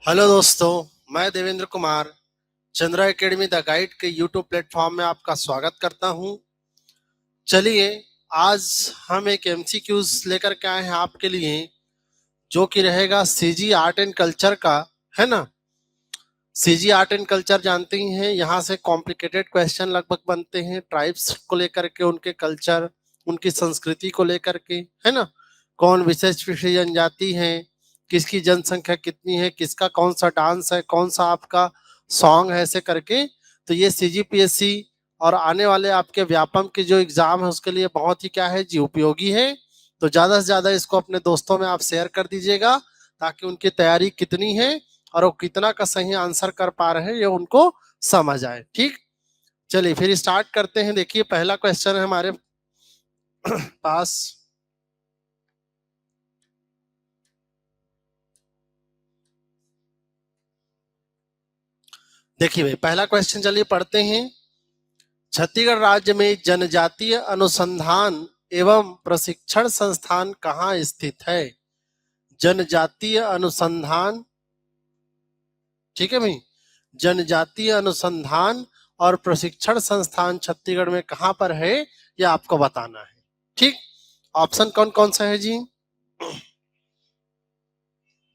Hello दोस्तों, मैं Devendra Kumar Chandra academy the guide के यूट्यूब प्लेटफॉर्म में आपका स्वागत करता हूं। चलिए, आज हम एक एमसीक्यूज लेकर के आए हैं आपके लिए, जो कि रहेगा सीजी आर्ट एंड कल्चर का, है ना। सीजी आर्ट एंड कल्चर जानते ही हैं, यहाँ से कॉम्प्लिकेटेड क्वेश्चन लगभग बनते हैं ट्राइब्स को लेकर के, उनके कल्चर, उनकी संस्कृति को लेकर के, है ना। कौन विशेष विशेष जनजाति है, किसकी जनसंख्या कितनी है, किसका कौन सा डांस है, कौन सा आपका सॉन्ग है, ऐसे करके। तो ये सीजीपीएससी और आने वाले आपके व्यापम के जो एग्जाम है उसके लिए बहुत ही क्या है जी, उपयोगी है। तो ज्यादा से ज्यादा इसको अपने दोस्तों में आप शेयर कर दीजिएगा, ताकि उनकी तैयारी कितनी है और वो कितना का सही आंसर कर पा रहे हैं ये उनको समझ आए। ठीक, चलिए फिर स्टार्ट करते हैं। देखिए, पहला क्वेश्चन है हमारे पास। देखिए भाई, पहला क्वेश्चन चलिए पढ़ते हैं। छत्तीसगढ़ राज्य में जनजातीय अनुसंधान एवं प्रशिक्षण संस्थान कहाँ स्थित है? जनजातीय अनुसंधान, ठीक है भाई, जनजातीय अनुसंधान और प्रशिक्षण संस्थान छत्तीसगढ़ में कहां पर है, ये आपको बताना है। ठीक, ऑप्शन कौन कौन सा है जी?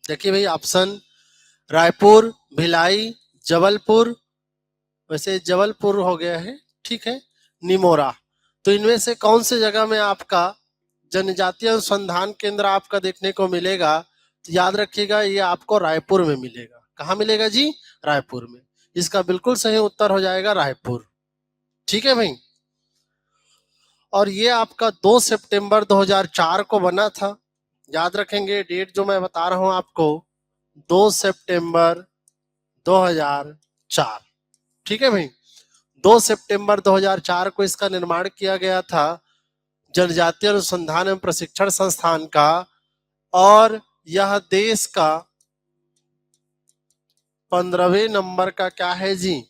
देखिए भाई, ऑप्शन रायपुर, भिलाई, जबलपुर, वैसे जबलपुर हो गया है, ठीक है, निमोरा। तो इनमें से कौन से जगह में आपका जनजातीय अनुसंधान केंद्र आपका देखने को मिलेगा? तो याद रखिएगा, ये आपको रायपुर में मिलेगा। कहाँ मिलेगा जी? रायपुर में। इसका बिल्कुल सही उत्तर हो जाएगा रायपुर। ठीक है भाई, और ये आपका 2 सितंबर 2004 को बना था। याद रखेंगे डेट जो मैं बता रहा हूं आपको, 2 सितंबर 2004। ठीक है भाई, 2 सितंबर 2004 को इसका निर्माण किया गया था, जनजातीय अनुसंधान एवं प्रशिक्षण संस्थान का। और यह देश का 15वें नंबर का क्या है जी,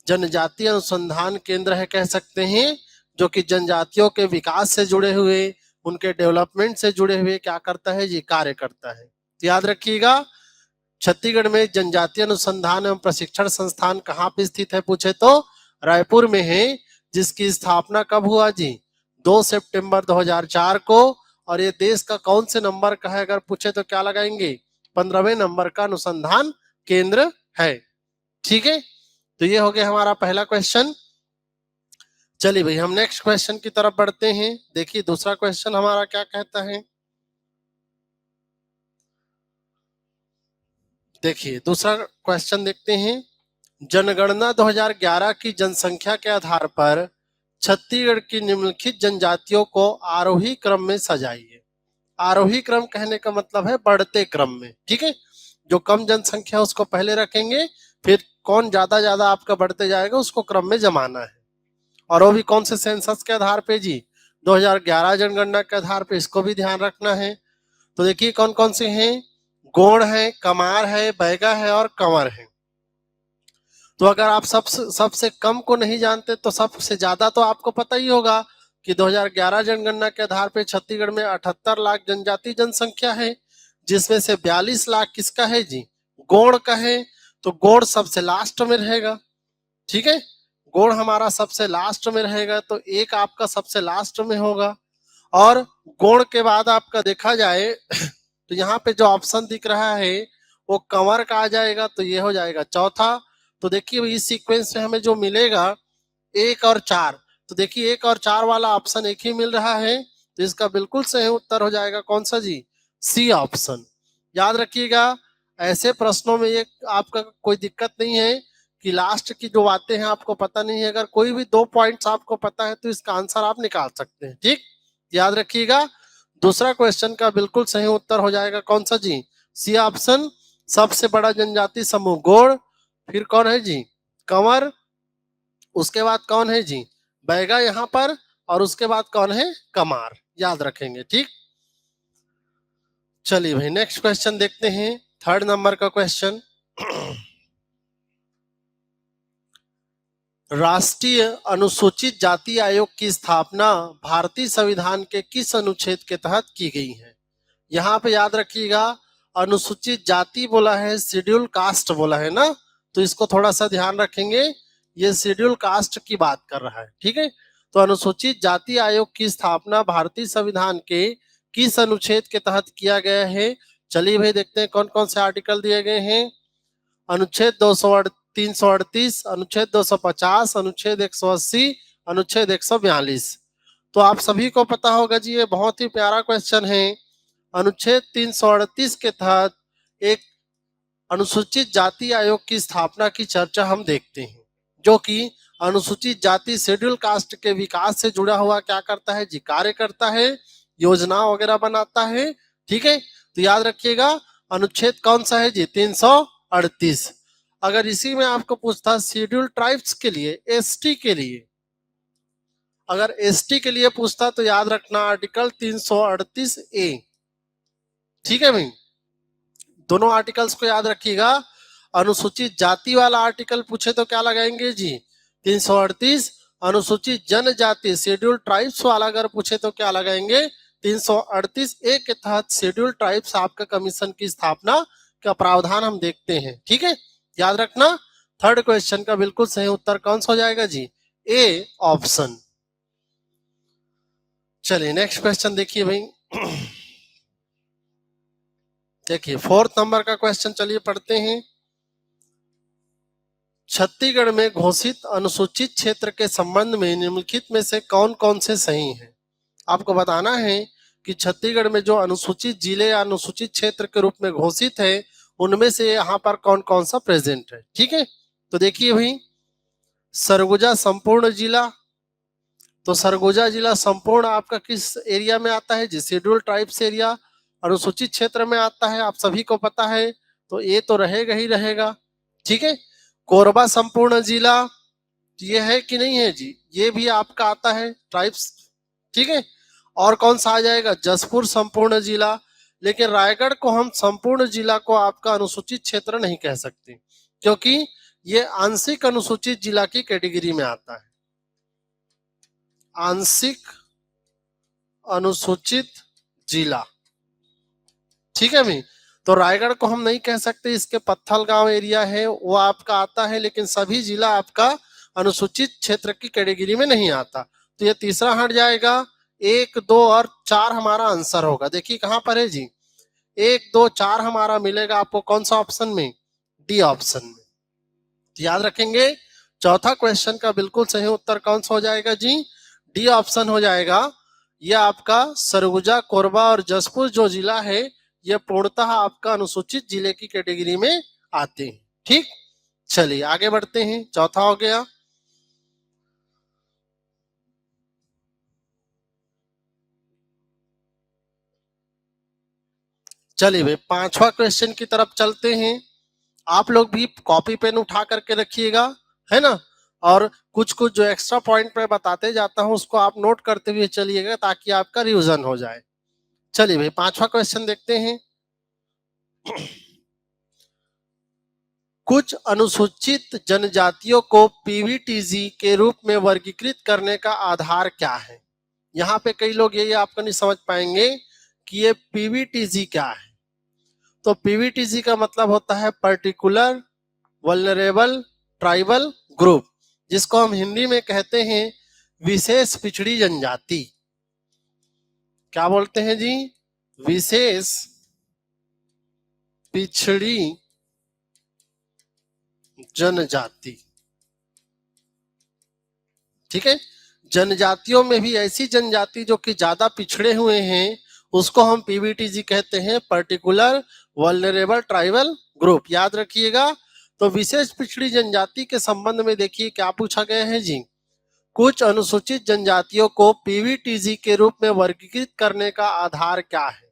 जनजातीय अनुसंधान केंद्र है, कह सकते हैं, जो कि जनजातियों के विकास से जुड़े हुए, उनके डेवलपमेंट से जुड़े हुए क्या करता है जी, कार्य करता है। तो याद रखिएगा, छत्तीसगढ़ में जनजातीय अनुसंधान एवं प्रशिक्षण संस्थान कहाँ पे स्थित है पूछे तो रायपुर में है, जिसकी स्थापना कब हुआ जी? 2 सितंबर 2004 को। और ये देश का कौन से नंबर का है अगर पूछे तो क्या लगाएंगे? 15वें नंबर का अनुसंधान केंद्र है। ठीक है, तो ये हो गया हमारा पहला क्वेश्चन। चलिए भाई, हम नेक्स्ट क्वेश्चन की तरफ बढ़ते हैं। देखिए, दूसरा क्वेश्चन हमारा क्या कहता है। देखिए, दूसरा क्वेश्चन देखते हैं। जनगणना 2011 की जनसंख्या के आधार पर छत्तीसगढ़ की निम्नलिखित जनजातियों को आरोही क्रम में सजाइए। आरोही क्रम कहने का मतलब है बढ़ते क्रम में। ठीक है, जो कम जनसंख्या उसको पहले रखेंगे, फिर कौन ज्यादा ज्यादा आपका बढ़ते जाएगा उसको क्रम में जमाना है। और वो भी कौन से सेंसस के आधार पे जी? 2011 जनगणना के आधार पे, इसको भी ध्यान रखना है। तो देखिए कौन कौन से हैं। गोंड है, कमार है, बैगा है और कंवर है। तो अगर आप सबसे कम को नहीं जानते तो सबसे ज्यादा तो आपको पता ही होगा कि 2011 जनगणना के आधार पे छत्तीसगढ़ में 78 लाख जनजाति जनसंख्या है, जिसमें से 42 लाख किसका है जी? गोंड का है। तो गोंड सबसे लास्ट में रहेगा। ठीक है, गोंड हमारा सबसे लास्ट में रहेगा, तो एक आपका सबसे लास्ट में होगा। और गोंड के बाद आपका देखा जाए तो यहाँ पे जो ऑप्शन दिख रहा है वो कंवर का आ जाएगा, तो ये हो जाएगा चौथा। तो देखिए इस सीक्वेंस में हमें जो मिलेगा 1 और 4, तो देखिए 1 और 4 वाला ऑप्शन एक ही मिल रहा है, तो इसका बिल्कुल सही उत्तर हो जाएगा कौन सा जी? C option. याद रखिएगा, ऐसे प्रश्नों में ये आपका कोई दिक्कत नहीं है कि लास्ट की जो बातें हैं आपको पता नहीं है। अगर कोई भी 2 पॉइंट्स आपको पता है तो इसका आंसर आप निकाल सकते हैं। ठीक, याद रखिएगा, दूसरा क्वेश्चन का बिल्कुल सही उत्तर हो जाएगा कौन सा जी? C option. सबसे बड़ा जनजाति समूह गोंड, फिर कौन है जी? कंवर, उसके बाद कौन है जी? बैगा यहाँ पर, और उसके बाद कौन है? कमार। याद रखेंगे। ठीक, चलिए भाई नेक्स्ट क्वेश्चन देखते हैं, 3rd नंबर का क्वेश्चन। राष्ट्रीय अनुसूचित जाति आयोग की स्थापना भारतीय संविधान के किस अनुच्छेद के तहत की गई है? यहाँ पे याद रखिएगा, अनुसूचित जाति बोला है, शेड्यूल कास्ट बोला है ना, तो इसको थोड़ा सा ध्यान रखेंगे, ये शेड्यूल कास्ट की बात कर रहा है, ठीक है। तो अनुसूचित जाति आयोग की स्थापना भारतीय संविधान के किस अनुच्छेद के तहत किया गया है? चलिए भाई देखते हैं कौन कौन से आर्टिकल दिए गए हैं। अनुच्छेद 338, अनुच्छेद 250, अनुच्छेद 180, अनुच्छेद 142। तो आप सभी को पता होगा जी, ये बहुत ही प्यारा क्वेश्चन है। अनुच्छेद 338 के तहत एक अनुसूचित जाति आयोग की स्थापना की चर्चा हम देखते हैं, जो कि अनुसूचित जाति शेड्यूल कास्ट के विकास से जुड़ा हुआ क्या करता है जी, कार्य करता है, योजना वगैरह बनाता है, ठीक है। तो याद रखिएगा अनुच्छेद कौन सा है जी, 338। अगर इसी में आपको पूछता शेड्यूल ट्राइब्स के लिए, एसटी के लिए, अगर एसटी के लिए पूछता तो याद रखना आर्टिकल 338 ए, ठीक है भाई। दोनों आर्टिकल्स को याद रखिएगा। अनुसूचित जाति वाला आर्टिकल पूछे तो क्या लगाएंगे जी, 338। अनुसूचित जनजाति शेड्यूल ट्राइब्स वाला अगर पूछे तो क्या लगाएंगे, 338 ए के तहत शेड्यूल ट्राइब्स आपका कमीशन की स्थापना का प्रावधान हम देखते हैं, ठीक है, याद रखना। थर्ड क्वेश्चन का बिल्कुल सही उत्तर कौन सा हो जाएगा जी, ए ऑप्शन। चलिए नेक्स्ट क्वेश्चन देखिए भाई। देखिए फोर्थ नंबर का क्वेश्चन, चलिए पढ़ते हैं। छत्तीसगढ़ में घोषित अनुसूचित क्षेत्र के संबंध में निम्नलिखित में से कौन कौन से सही हैं? आपको बताना है कि छत्तीसगढ़ में जो अनुसूचित जिले या अनुसूचित क्षेत्र के रूप में घोषित है, उनमें से यहाँ पर कौन कौन सा प्रेजेंट है, ठीक है। तो देखिए भाई, सरगुजा संपूर्ण जिला, तो सरगुजा जिला संपूर्ण आपका किस एरिया में आता है जी, शेड्यूल ट्राइब्स एरिया, अनुसूचित क्षेत्र में आता है, आप सभी को पता है, तो ये तो रहेगा ही रहेगा, ठीक है। कोरबा संपूर्ण जिला, ये है कि नहीं है जी, ये भी आपका आता है ट्राइब्स, ठीक है। और कौन सा आ जाएगा, जसपुर संपूर्ण जिला। लेकिन रायगढ़ को हम संपूर्ण जिला को आपका अनुसूचित क्षेत्र नहीं कह सकते, क्योंकि ये आंशिक अनुसूचित जिला की कैटेगरी में आता है, आंशिक अनुसूचित जिला, ठीक है भाई। तो रायगढ़ को हम नहीं कह सकते, इसके पत्थल गांव एरिया है वो आपका आता है, लेकिन सभी जिला आपका अनुसूचित क्षेत्र की कैटेगरी में नहीं आता। तो ये तीसरा हट जाएगा। 1, 2 और 4 हमारा आंसर होगा। देखिए कहां पर है जी, 1, 2, 4 हमारा मिलेगा आपको कौन सा ऑप्शन में, डी ऑप्शन में। तो याद रखेंगे चौथा क्वेश्चन का बिल्कुल सही उत्तर कौन सा हो जाएगा जी, डी ऑप्शन हो जाएगा। यह आपका सरगुजा, कोरबा और जसपुर जो जिला है, यह पूर्णतः आपका अनुसूचित जिले की कैटेगरी में आते हैं, ठीक। चलिए आगे बढ़ते हैं, चौथा हो गया। चलिए भाई पांचवा क्वेश्चन की तरफ चलते हैं। आप लोग भी कॉपी पेन उठा करके रखिएगा, है ना, और कुछ कुछ जो एक्स्ट्रा पॉइंट पे बताते जाता हूं उसको आप नोट करते हुए चलिएगा, ताकि आपका रिवीजन हो जाए। चलिए भाई पांचवा क्वेश्चन देखते हैं। कुछ अनुसूचित जनजातियों को पीवीटीजी के रूप में वर्गीकृत करने का आधार क्या है? यहाँ पे कई लोग ये आपको नहीं समझ पाएंगे कि ये पीवीटीजी क्या है। तो पीवीटीजी का मतलब होता है पर्टिकुलर वल्नरेबल ट्राइबल ग्रुप, जिसको हम हिंदी में कहते हैं विशेष पिछड़ी जनजाति। क्या बोलते हैं जी, विशेष पिछड़ी जनजाति, ठीक है। जनजातियों में भी ऐसी जनजाति जो कि ज्यादा पिछड़े हुए हैं, उसको हम पीवीटीजी कहते हैं, पर्टिकुलर वल्नरेबल ट्राइबल ग्रुप, याद रखिएगा। तो विशेष पिछड़ी जनजाति के संबंध में देखिए क्या पूछा गया है जी, कुछ अनुसूचित जनजातियों को पीवीटीजी के रूप में वर्गीकृत करने का आधार क्या है,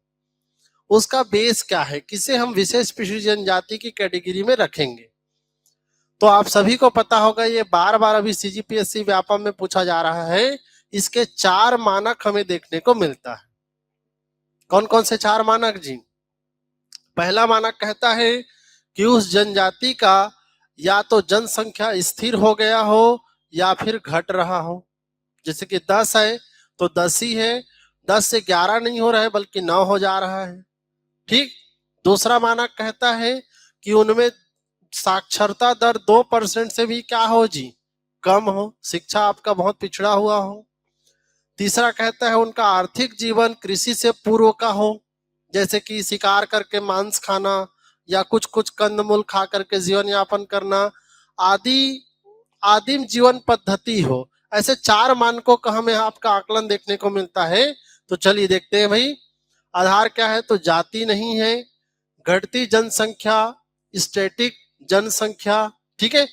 उसका बेस क्या है, किसे हम विशेष पिछड़ी जनजाति की कैटेगरी में रखेंगे। तो आप सभी को पता होगा, ये बार बार अभी सीजीपीएससी व्यापम में पूछा जा रहा है। इसके 4 मानक हमें देखने को मिलता है। कौन कौन से 4 मानक जी? पहला मानक कहता है कि उस जनजाति का या तो जनसंख्या स्थिर हो गया हो या फिर घट रहा हो। जैसे कि 10 है तो 10 ही है, 10 से 11 नहीं हो रहा है बल्कि 9 हो जा रहा है, ठीक। दूसरा मानक कहता है कि उनमें साक्षरता दर 2% से भी क्या हो जी, कम हो, शिक्षा आपका बहुत पिछड़ा हुआ हो। तीसरा कहता है उनका आर्थिक जीवन कृषि से पूर्व का हो, जैसे कि शिकार करके मांस खाना या कुछ कुछ कंदमूल खा करके जीवन यापन करना आदि आदिम जीवन पद्धति हो। ऐसे 4 मानकों का हमें आपका आकलन देखने को मिलता है। तो चलिए देखते हैं भाई। आधार क्या है, तो जाति नहीं है, घटती जनसंख्या, स्टैटिक जनसंख्या, ठीक है,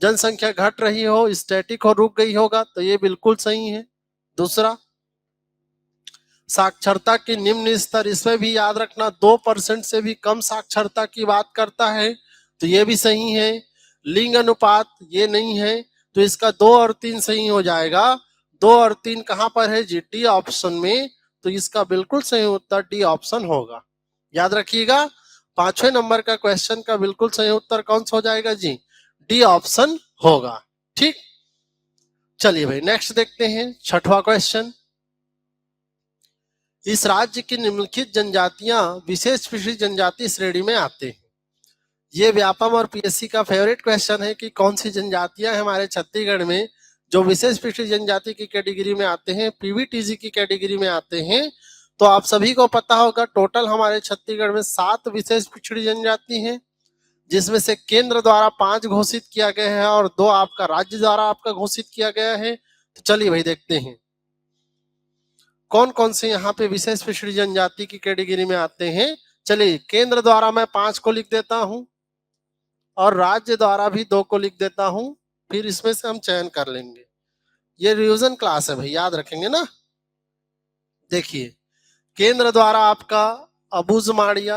जनसंख्या घट रही हो, स्टैटिक हो, रुक गई होगा, तो ये बिल्कुल सही है। दूसरा, साक्षरता की निम्न स्तर, इसमें भी याद रखना 2% से भी कम साक्षरता की बात करता है, तो ये भी सही है। लिंग अनुपात ये नहीं है, तो इसका 2 और 3 सही हो जाएगा। 2 और 3 कहां पर है जी, डी ऑप्शन में, तो इसका बिल्कुल सही उत्तर डी ऑप्शन होगा। याद रखिएगा, 5वें नंबर का क्वेश्चन का बिल्कुल सही उत्तर कौन सा हो जाएगा जी, डी ऑप्शन होगा। ठीक, चलिए भाई नेक्स्ट देखते हैं 6वां क्वेश्चन। इस राज्य की निम्नलिखित जनजातियां विशेष पिछड़ी जनजाति श्रेणी में आते हैं। ये व्यापम और पीएससी का फेवरेट क्वेश्चन है कि कौन सी जनजातियां हमारे छत्तीसगढ़ में जो विशेष पिछड़ी जनजाति की कैटेगरी में आते हैं, पीवीटीजी की कैटेगरी में आते हैं। तो आप सभी को पता होगा टोटल हमारे छत्तीसगढ़ में 7 विशेष पिछड़ी जनजाति हैं, जिसमें से केंद्र द्वारा 5 घोषित किया गया है और 2 आपका राज्य द्वारा आपका घोषित किया गया है। तो चलिए भाई देखते हैं कौन कौन से यहाँ पे विशेष पिछड़ी जनजाति की कैटेगरी में आते हैं। चलिए, केंद्र द्वारा मैं 5 को लिख देता हूं और राज्य द्वारा भी 2 को लिख देता हूं, फिर इसमें से हम चयन कर लेंगे। ये रिवीजन क्लास है भाई, याद रखेंगे ना। देखिए, केंद्र द्वारा आपका अबूझ माड़िया,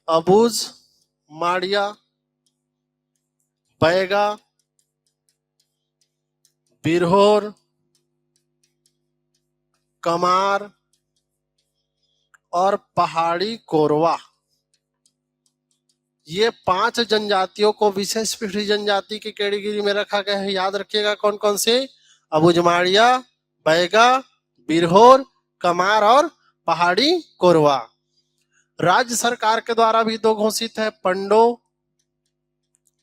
अबूझ माड़िया, बैगा, बिरहोर, कमार और पहाड़ी कोरवा, ये 5 जनजातियों को विशेष पिछड़ी जनजाति की कैटेगरी में रखा गया है। याद रखिएगा कौन कौन से, अबूझमाड़िया, बैगा, बिरहोर, कमार और पहाड़ी कोरवा। राज्य सरकार के द्वारा भी 2 घोषित है, पंडो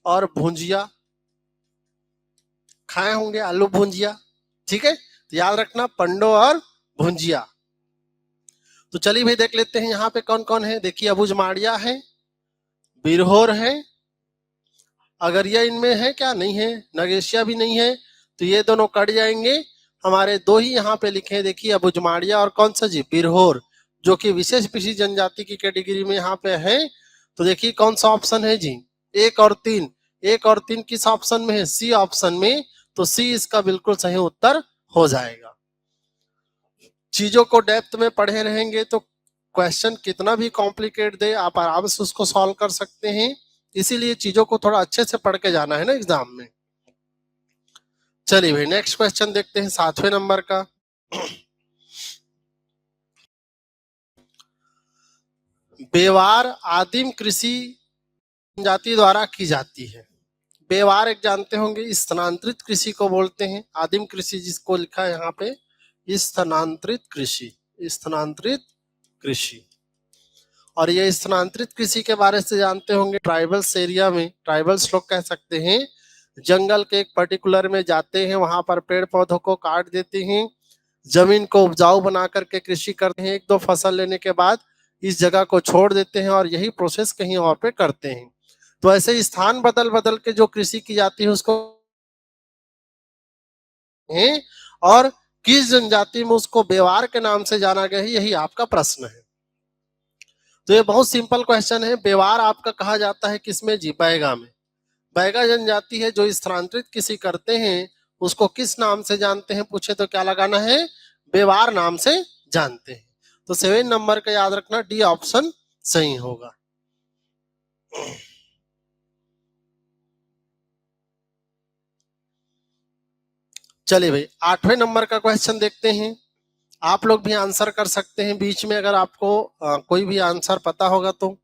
और भुंजिया, खाए होंगे आलू भुंजिया, ठीक है, तो याद रखना पंडो और भुंजिया। तो चलिए भाई देख लेते हैं यहाँ पे कौन कौन है। देखिए, अबूझमाड़िया है, बिरहोर है, अगर ये इनमें है क्या, नहीं है, नगेशिया भी नहीं है, तो ये दोनों कट जाएंगे। हमारे 2 ही यहाँ पे लिखे हैं, देखिए अबूझमाड़िया और कौन सा जी, बिरहोर, जो कि विशेष पिछड़ी जनजाति की कैटेगरी में यहाँ पे है। तो देखिए कौन सा ऑप्शन है जी, 1 और 3। 1 और 3 किस ऑप्शन में है, सी ऑप्शन में, तो सी इसका बिल्कुल सही उत्तर हो जाएगा। चीजों को डेप्थ में पढ़े रहेंगे तो क्वेश्चन कितना भी कॉम्प्लिकेट दे, आप आराम से उसको सॉल्व कर सकते हैं। इसीलिए चीजों को थोड़ा अच्छे से पढ़ के जाना है ना एग्जाम में। चलिए भाई नेक्स्ट क्वेश्चन देखते हैं 7वें नंबर का। बेवार आदिम कृषि जनजाति द्वारा की जाती है। बेवार एक जानते होंगे, स्थानांतरित कृषि को बोलते हैं। आदिम कृषि जिसको लिखा है यहाँ पे, स्थानांतरित कृषि, स्थानांतरित कृषि। और ये स्थानांतरित कृषि के बारे से जानते होंगे, ट्राइबल्स एरिया में, ट्राइबल्स लोग कह सकते हैं, जंगल के एक पर्टिकुलर में जाते हैं, वहां पर पेड़ पौधों को काट देते हैं, जमीन को उपजाऊ बना करके कृषि करते हैं, 1-2 फसल लेने के बाद इस जगह को छोड़ देते हैं और यही प्रोसेस कहीं और पे करते हैं। तो ऐसे स्थान बदल बदल के जो कृषि की जाती है उसको है, और किस जनजाति में उसको बेवार के नाम से जाना गया है, यही आपका प्रश्न है। तो ये बहुत सिंपल क्वेश्चन है। बेवार आपका कहा जाता है किसमें जी, बैगा में। बैगा जनजाति है जो स्थानांतरित कृषि करते हैं, उसको किस नाम से जानते हैं पूछे तो क्या लगाना है, बेवार नाम से जानते हैं। तो 7 नंबर का याद रखना, डी ऑप्शन सही होगा। चलिए भाई 8वें नंबर का क्वेश्चन देखते हैं। आप लोग भी आंसर कर सकते हैं बीच में, अगर आपको कोई भी आंसर पता होगा तो।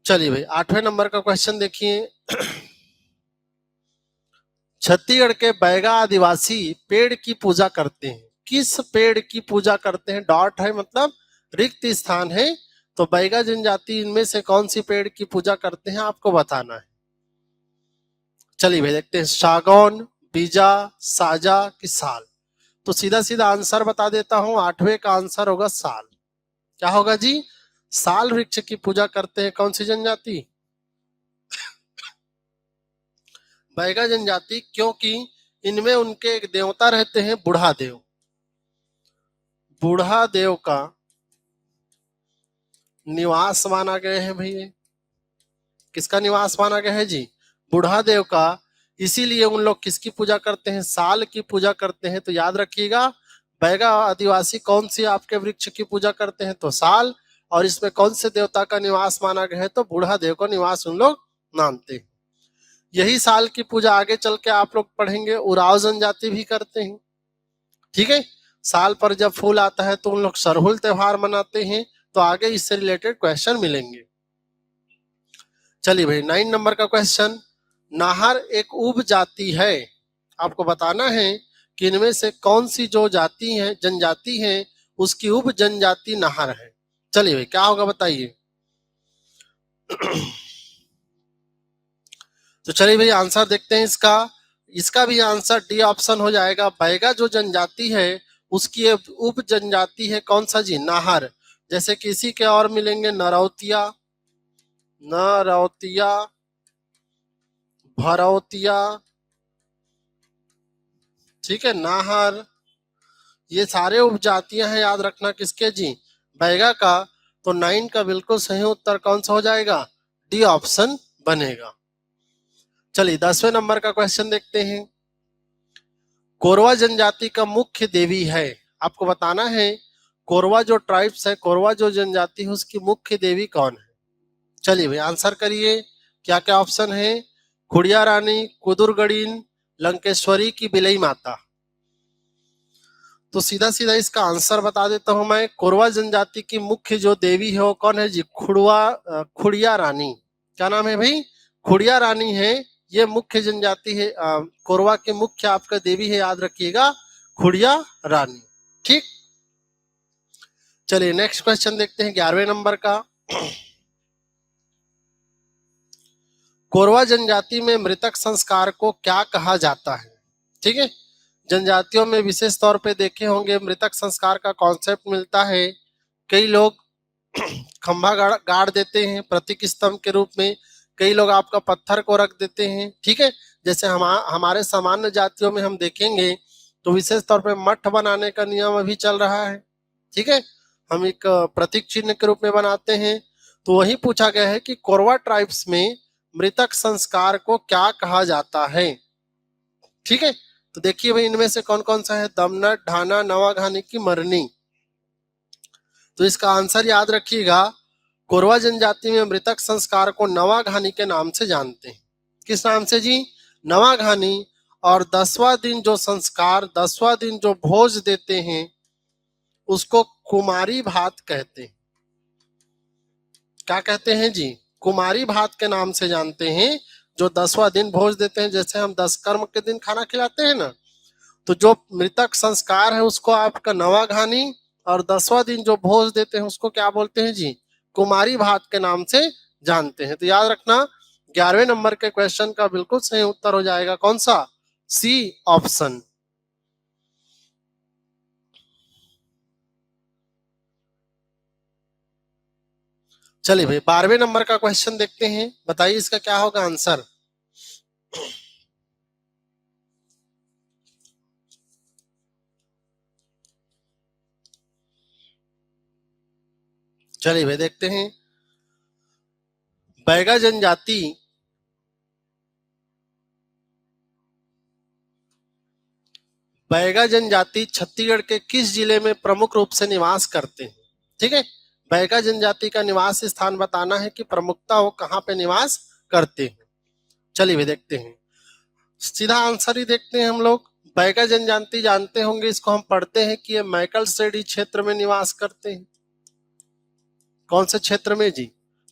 चलिए भाई 8वें नंबर का क्वेश्चन देखिए। छत्तीसगढ़ के बैगा आदिवासी पेड़ की पूजा करते हैं। किस पेड़ की पूजा करते हैं, डॉट है मतलब रिक्त स्थान है तो बैगा जनजाति इनमें से कौन सी पेड़ की पूजा करते हैं आपको बताना है। चलिए भाई देखते हैं, सागौन, बीजा, साजा कि साल। तो सीधा सीधा आंसर बता देता हूं, 8वें का आंसर होगा साल। क्या होगा जी? साल वृक्ष की पूजा करते हैं कौन सी जनजाति? बैगा जनजाति, क्योंकि इनमें उनके एक देवता रहते हैं बूढ़ा देव। बूढ़ा देव का निवास माना गया है भैया। किसका निवास माना गया है जी? बूढ़ा देव का। इसीलिए उन लोग किसकी पूजा करते हैं? साल की पूजा करते हैं। तो याद रखिएगा, बैगा आदिवासी कौन सी आपके वृक्ष की पूजा करते हैं? तो साल। और इसमें कौन से देवता का निवास माना गया है? तो बूढ़ा देव का निवास उन लोग मानते हैं। यही साल की पूजा आगे चल के आप लोग पढ़ेंगे उराव जनजाति भी करते हैं। ठीक है, साल पर जब फूल आता है तो उन लोग सरहुल त्योहार मनाते हैं। तो आगे इससे रिलेटेड क्वेश्चन मिलेंगे। चलिए भाई 9 नंबर का क्वेश्चन, नाहर एक उप जाति है। आपको बताना है कि इनमें से कौन सी जो जाति है, जनजाति है, उसकी उप जनजाति नाहर है। चलिए भाई क्या होगा बताइए। तो चलिए भाई आंसर देखते हैं इसका। इसका भी आंसर डी ऑप्शन हो जाएगा। बैगा जो जनजाति है उसकी उप जनजाति है कौन सा जी? नाहर। जैसे कि इसी के और मिलेंगे नरौतिया, नरौतिया, भरौतिया, ठीक है, नाहर, ये सारे उपजातियां हैं। याद रखना किसके जी? बैगा का। तो 9 का बिल्कुल सही उत्तर कौन सा हो जाएगा? डी ऑप्शन बनेगा। चलिए 10वें नंबर का क्वेश्चन देखते हैं। कोरवा जनजाति का मुख्य देवी है। आपको बताना है कोरवा जो ट्राइब्स है, कोरवा जो जनजाति है, उसकी मुख्य देवी कौन है? चलिए भाई आंसर करिए। क्या क्या ऑप्शन है? खुड़िया रानी, कुदुरगढ़ीन, लंकेश्वरी की बिलई माता। तो सीधा सीधा इसका आंसर बता देता हूं मैं। कोरवा जनजाति की मुख्य जो देवी है वो कौन है जी? खुड़िया रानी। क्या नाम है भाई? खुड़िया रानी है। ये मुख्य जनजाति है, कोरवा के मुख्य आपका देवी है, याद रखिएगा, खुड़िया रानी। ठीक, चलिए नेक्स्ट क्वेश्चन देखते हैं 11वें नंबर का। कोरवा जनजाति में मृतक संस्कार को क्या कहा जाता है? ठीक है, जनजातियों में विशेष तौर पे देखे होंगे मृतक संस्कार का कॉन्सेप्ट मिलता है। कई लोग खंभा गाड़ देते हैं प्रतीक स्तंभ के रूप में, कई लोग आपका पत्थर को रख देते हैं। ठीक है, जैसे हमारे सामान्य जातियों में हम देखेंगे तो विशेष तौर पे मठ बनाने का नियम अभी चल रहा है। ठीक है, हम एक प्रतीक चिन्ह के रूप में बनाते हैं। तो वही पूछा गया है कि कोरवा ट्राइब्स में मृतक संस्कार को क्या कहा जाता है। ठीक है, तो देखिए भाई इनमें से कौन कौन सा है? दमनट, ढाना, नवाघानी की मरनी। तो इसका आंसर याद रखिएगा, कोरवा जनजाति में मृतक संस्कार को नवाघानी के नाम से जानते हैं। किस नाम से जी? नवाघानी। और 10वां दिन जो संस्कार, 10वां दिन जो भोज देते हैं उसको कुमारी भात कहते हैं। क्या कहते हैं जी? कुमारी भात के नाम से जानते हैं। जो 10वां दिन भोज देते हैं, जैसे हम 10 कर्म के दिन खाना खिलाते हैं ना, तो जो मृतक संस्कार है उसको आपका नवाघानी, और 10वां दिन जो भोज देते हैं उसको क्या बोलते हैं जी? कुमारी भात के नाम से जानते हैं। तो याद रखना 11वें नंबर के क्वेश्चन का बिल्कुल सही उत्तर हो जाएगा कौन सा? C option. चलिए भाई 12वें नंबर का क्वेश्चन देखते हैं, बताइए इसका क्या होगा आंसर। चलिए भाई देखते हैं, बैगा जनजाति बैगा जनजाति छत्तीसगढ़ के किस जिले में प्रमुख रूप से निवास करते हैं? ठीक है, बैगा जनजाति का निवास स्थान बताना है कि प्रमुखता वो कहाँ पे निवास करते हैं। चलिए भी देखते हैं, सीधा आंसर ही देखते हैं हम लोग। बैगा जनजाति जानते होंगे, इसको हम पढ़ते हैं कि ये मैकल सेडी क्षेत्र में निवास करते हैं। कौन से क्षेत्र में जी?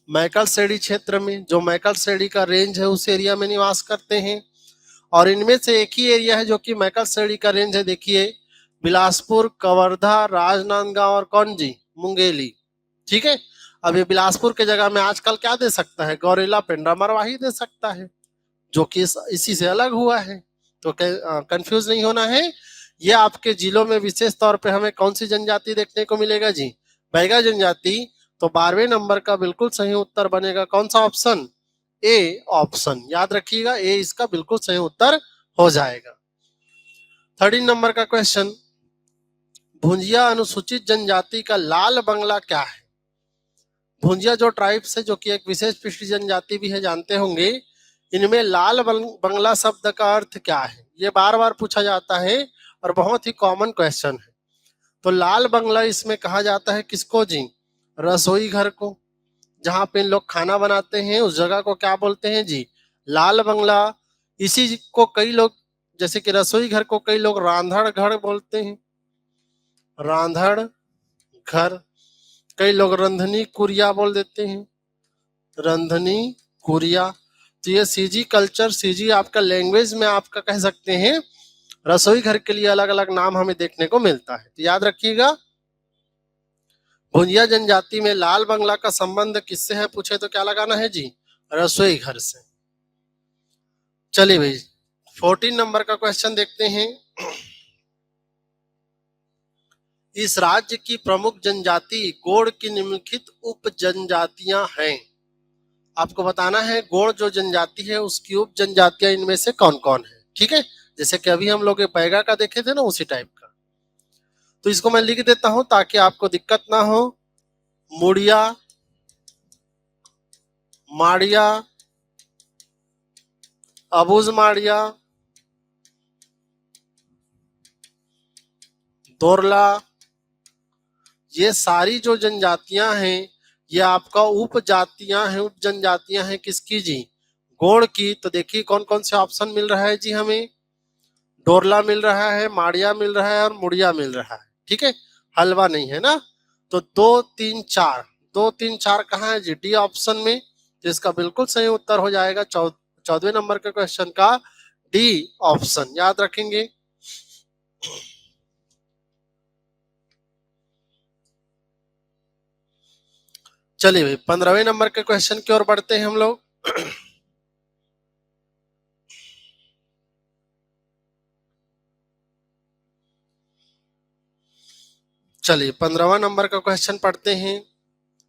मैकल सेडी क्षेत्र में। जो मैकल सेडी का रेंज है उस एरिया में निवास करते हैं। और इनमें से एक ही एरिया है जो कि मैकल सेडी का रेंज है। देखिए, बिलासपुर, कवर्धा, राजनांदगांव और कौन जी? मुंगेली। ठीक है, अब ये बिलासपुर के जगह में आजकल क्या दे सकता है, गौरेला पेंड्रा मरवाही दे सकता है, जो कि इसी से अलग हुआ है। तो कंफ्यूज नहीं होना है। ये आपके जिलों में विशेष तौर पे हमें कौन सी जनजाति देखने को मिलेगा जी, बैगा जनजाति। तो 12वें नंबर का बिल्कुल सही उत्तर बनेगा कौन सा ऑप्शन, ए ऑप्शन। याद रखिएगा, ए इसका बिल्कुल सही उत्तर हो जाएगा। 13 नंबर का क्वेश्चन, भुंजिया अनुसूचित जनजाति का लाल बंगला क्या है। भुंजिया जो ट्राइब्स है, जो कि एक विशेष पिछड़ी जनजाति भी है, जानते होंगे। इनमें लाल बंगला शब्द का अर्थ क्या है, ये बार बार पूछा जाता है और बहुत ही कॉमन क्वेश्चन है। तो लाल बंगला इसमें कहा जाता है किसको जी, रसोई घर को। जहाँ पे लोग खाना बनाते हैं उस जगह को क्या बोलते हैं जी, लाल बंगला। इसी को कई लोग, जैसे कि रसोई घर को कई लोग रांधड़ घर बोलते हैं, रांधड़ घर। कई लोग रंधनी कुरिया बोल देते हैं, रंधनी कुरिया। तो ये सीजी कल्चर, सीजी आपका लैंग्वेज में आपका कह सकते हैं, रसोई घर के लिए अलग अलग नाम हमें देखने को मिलता है। तो याद रखिएगा, भुंजिया जनजाति में लाल बंगला का संबंध किससे है पूछे तो क्या लगाना है जी, रसोई घर से। चलिए भाई 14 नंबर का क्वेश्चन देखते हैं। इस राज्य की प्रमुख जनजाति गोंड की निम्नलिखित उप जनजातियां हैं। आपको बताना है गोंड जो जनजाति है उसकी उप जनजातियां इनमें से कौन कौन है। ठीक है, जैसे कि अभी हम लोग पैगा का देखे थे ना, उसी टाइप का। तो इसको मैं लिख देता हूं ताकि आपको दिक्कत ना हो। मुड़िया, माड़िया, अबूज माड़िया, दोरला, ये सारी जो जनजातियां हैं ये आपका उप जातियां हैं, उप जनजातियां हैं किसकी जी, गोंड की। तो देखिए कौन कौन से ऑप्शन मिल रहा है जी हमें, डोरला मिल रहा है, माड़िया मिल रहा है और मुड़िया मिल रहा है। ठीक है, हलवा नहीं है ना। तो 2 3 4, 2 3 4 कहाँ है जी, डी ऑप्शन में। तो इसका बिल्कुल सही उत्तर हो जाएगा 14वें नंबर के क्वेश्चन का डी ऑप्शन। याद रखेंगे। चलिए भाई 15वें नंबर के क्वेश्चन की ओर बढ़ते हैं हम लोग। चलिए 15वां नंबर का क्वेश्चन पढ़ते हैं।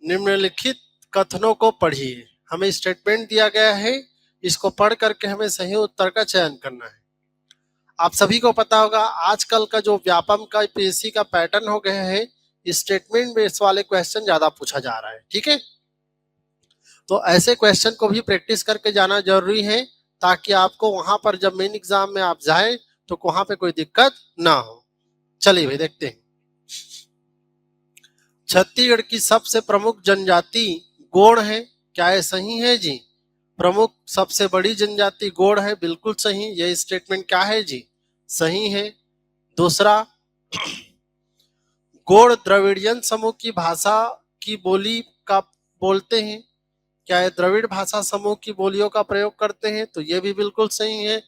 निम्नलिखित कथनों को पढ़िए। हमें स्टेटमेंट दिया गया है, इसको पढ़ करके हमें सही उत्तर का चयन करना है। आप सभी को पता होगा आजकल का जो व्यापम का पीएससी का पैटर्न हो गया है, स्टेटमेंट बेस वाले क्वेश्चन ज्यादा पूछा जा रहा है। ठीक है, तो ऐसे क्वेश्चन को भी प्रैक्टिस करके जाना जरूरी है ताकि आपको वहां पर जब मेन एग्जाम में आप जाए तो वहां पे कोई दिक्कत ना हो। चलिए भाई देखते हैं। छत्तीसगढ़ की सबसे प्रमुख जनजाति गोंड है, क्या ये सही है जी, प्रमुख सबसे बड़ी जनजाति गोंड है, बिल्कुल सही। यह स्टेटमेंट क्या है जी, सही है। दूसरा, गोंड द्रविड़ियन समूह की भाषा की बोली का बोलते हैं, क्या ये द्रविड़ भाषा समूह की बोलियों का प्रयोग करते हैं, तो ये भी बिल्कुल सही है।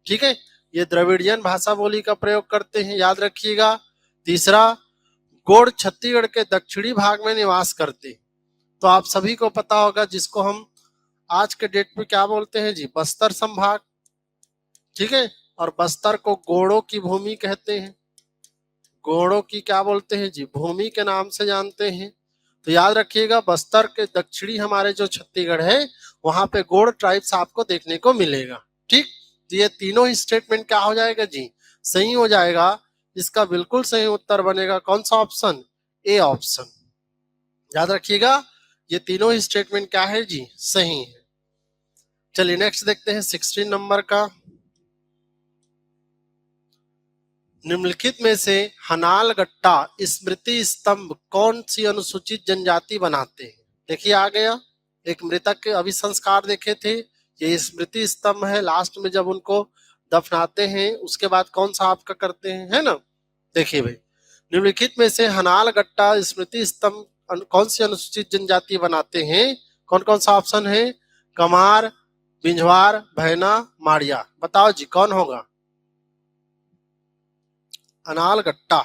ठीक है, ये द्रविड़ियन भाषा बोली का प्रयोग करते हैं, याद रखिएगा। तीसरा, गोंड छत्तीसगढ़ के दक्षिणी भाग में निवास करते हैं। तो आप सभी को पता होगा जिसको हम आज के डेट में क्या बोलते हैं जी, बस्तर संभाग। ठीक है, और बस्तर को गोंडों की भूमि कहते हैं, गोंडों की क्या बोलते हैं जी, भूमि के नाम से जानते हैं। तो याद रखिएगा बस्तर के दक्षिणी हमारे जो छत्तीसगढ़ है वहां पे गोंड ट्राइब्स आपको देखने को मिलेगा। ठीक, तो ये तीनों ही स्टेटमेंट क्या हो जाएगा जी, सही हो जाएगा। इसका बिल्कुल सही उत्तर बनेगा कौन सा ऑप्शन, ए ऑप्शन। याद रखिएगा ये तीनों ही स्टेटमेंट क्या है जी, सही है। चलिए नेक्स्ट देखते हैं 16 नंबर का। निम्नलिखित में से हनालगट्टा स्मृति स्तंभ कौन सी अनुसूचित जनजाति बनाते हैं। देखिए आ गया, एक मृतक के अभी संस्कार देखे थे, ये स्मृति स्तंभ है। लास्ट में जब उनको दफनाते हैं उसके बाद कौन सा आपका करते हैं, है ना। देखिए भाई, निम्नलिखित में से हनालगट्टा स्मृति स्तंभ कौन सी अनुसूचित जनजाति बनाते हैं, कौन कौन सा ऑप्शन है, कमार, बिंझवार, भैना, माड़िया। बताओ जी कौन होगा, अनालगट्टा।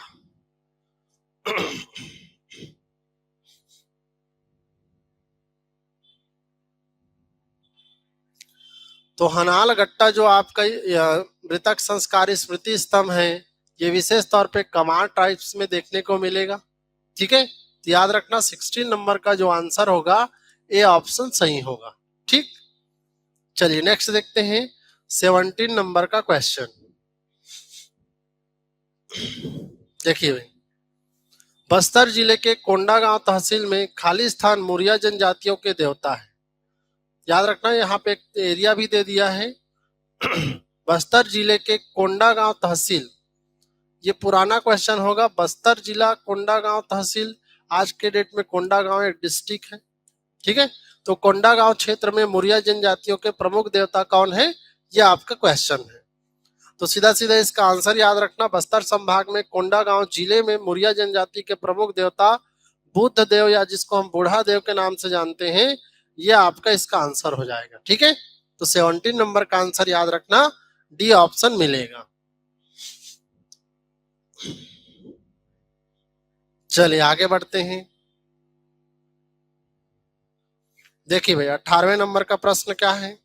तो हनाल गट्टा जो आपका मृतक संस्कार स्मृति स्तंभ है, ये विशेष तौर पे कमार ट्राइब्स में देखने को मिलेगा। ठीक है, तो याद रखना 16 नंबर का जो आंसर होगा ए ऑप्शन सही होगा। ठीक, चलिए नेक्स्ट देखते हैं 17 नंबर का क्वेश्चन। देखिए भाई, बस्तर जिले के कोंडागांव तहसील में खाली स्थान मुरिया जनजातियों के देवता है। याद रखना, यहाँ पे एक एरिया भी दे दिया है। बस्तर जिले के कोंडागांव तहसील, ये पुराना क्वेश्चन होगा। बस्तर जिला कोंडागांव तहसील, आज के डेट में कोंडागांव एक डिस्ट्रिक्ट है। ठीक है, तो कोंडागांव क्षेत्र में मुरिया जनजातियों के प्रमुख देवता कौन है, ये आपका क्वेश्चन है। तो सीधा सीधा इसका आंसर याद रखना, बस्तर संभाग में कोंडागांव जिले में मुरिया जनजाति के प्रमुख देवता बुद्ध देव, या जिसको हम बूढ़ा देव के नाम से जानते हैं, ये आपका इसका आंसर हो जाएगा। ठीक है, तो 17 नंबर का आंसर याद रखना डी ऑप्शन मिलेगा। चलिए आगे बढ़ते हैं। देखिए भैया 18वें नंबर का प्रश्न क्या है।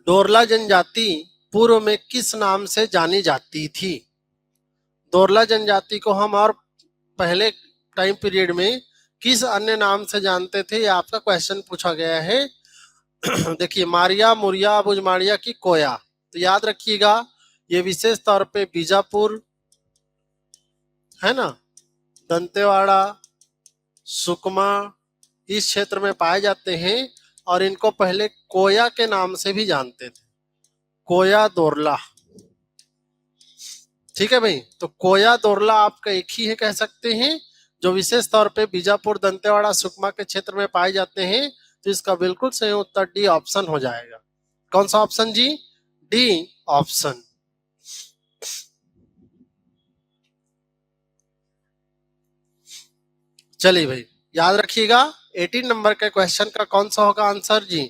डोरला जनजाति पूर्व में किस नाम से जानी जाती थी। डोरला जनजाति को हम और पहले टाइम पीरियड में किस अन्य नाम से जानते थे, ये आपका क्वेश्चन पूछा गया है। देखिए, मारिया, मुरिया, बुजमाड़िया की कोया, तो याद रखिएगा ये विशेष तौर पे बीजापुर है ना, दंतेवाड़ा, सुकमा, इस क्षेत्र में पाए जाते हैं, और इनको पहले कोया के नाम से भी जानते थे, कोया दोरला। ठीक है भाई, तो कोया दोरला आपका एक ही है कह सकते हैं, जो विशेष तौर पे बीजापुर, दंतेवाड़ा, सुकमा के क्षेत्र में पाए जाते हैं। तो इसका बिल्कुल सही उत्तर डी ऑप्शन हो जाएगा। कौन सा ऑप्शन जी, डी ऑप्शन। चलिए भाई याद रखिएगा 18 नंबर के क्वेश्चन का कौन सा होगा आंसर जी,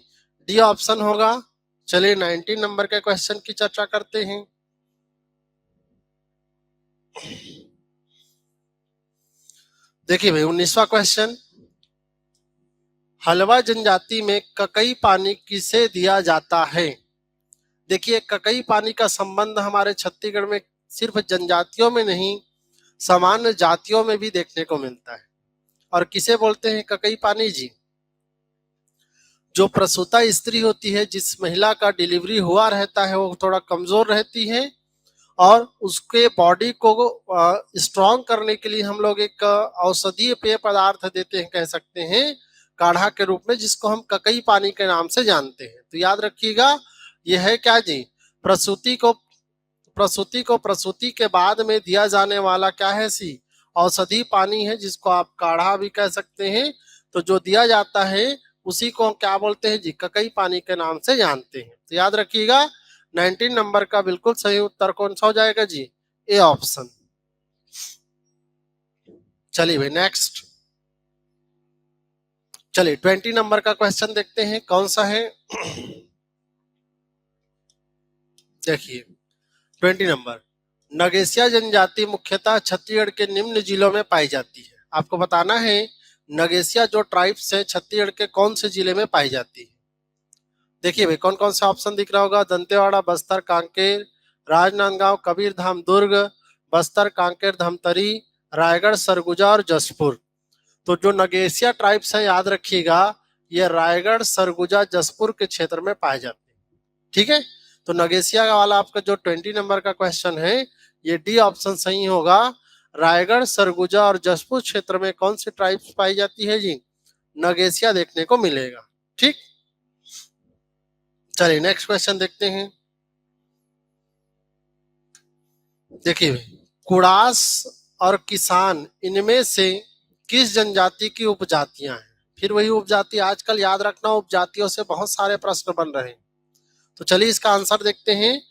डी ऑप्शन होगा। चलिए 19 नंबर के क्वेश्चन की चर्चा करते हैं। देखिए भाई 19वां क्वेश्चन, हलवा जनजाति में ककई पानी किसे दिया जाता है। देखिए, ककई पानी का संबंध हमारे छत्तीसगढ़ में सिर्फ जनजातियों में नहीं, सामान्य जातियों में भी देखने को मिलता है। और किसे बोलते हैं ककई पानी जी, जो प्रसूता स्त्री होती है, जिस महिला का डिलीवरी हुआ रहता है, वो थोड़ा कमजोर रहती है, और उसके बॉडी को स्ट्रॉन्ग करने के लिए हम लोग एक औषधीय पेय पदार्थ देते हैं, कह सकते हैं काढ़ा के रूप में, जिसको हम ककई पानी के नाम से जानते हैं। तो याद रखिएगा यह है क्या जी, प्रसूति को प्रसूति के बाद में दिया जाने वाला क्या है सी, औषधि पानी है, जिसको आप काढ़ा भी कह सकते हैं। तो जो दिया जाता है उसी को क्या बोलते हैं जी, ककई पानी के नाम से जानते हैं। तो याद रखिएगा 19 नंबर का बिल्कुल सही उत्तर कौन सा हो जाएगा जी, ए ऑप्शन। चलिए भाई नेक्स्ट, चलिए 20 नंबर का क्वेश्चन देखते हैं कौन सा है। देखिए 20 नंबर, नगेशिया जनजाति मुख्यतः छत्तीसगढ़ के निम्न जिलों में पाई जाती है। आपको बताना है नगेशिया जो ट्राइब्स है छत्तीसगढ़ के कौन से जिले में पाई जाती है। देखिए भाई कौन कौन सा ऑप्शन दिख रहा होगा, दंतेवाड़ा, बस्तर, कांकेर, राजनांदगांव, कबीरधाम, दुर्ग, बस्तर, कांकेर, धमतरी, रायगढ़, सरगुजा और जसपुर। तो जो नगेशिया ट्राइब्स है याद रखिएगा ये रायगढ़, सरगुजा, जसपुर के क्षेत्र में पाए जाते हैं। ठीक है, तो नगेशिया वाला आपका जो 20 नंबर का क्वेश्चन है ये डी ऑप्शन सही होगा। रायगढ़, सरगुजा और जसपुर क्षेत्र में कौन सी ट्राइब्स पाई जाती है जी, नगेशिया देखने को मिलेगा। ठीक, चलिए नेक्स्ट क्वेश्चन देखते हैं। देखिए कुड़ास और किसान इनमें से किस जनजाति की उपजातियां हैं। फिर वही उपजाति, आजकल याद रखना उपजातियों से बहुत सारे प्रश्न बन रहे हैं। तो चलिए इसका आंसर देखते हैं,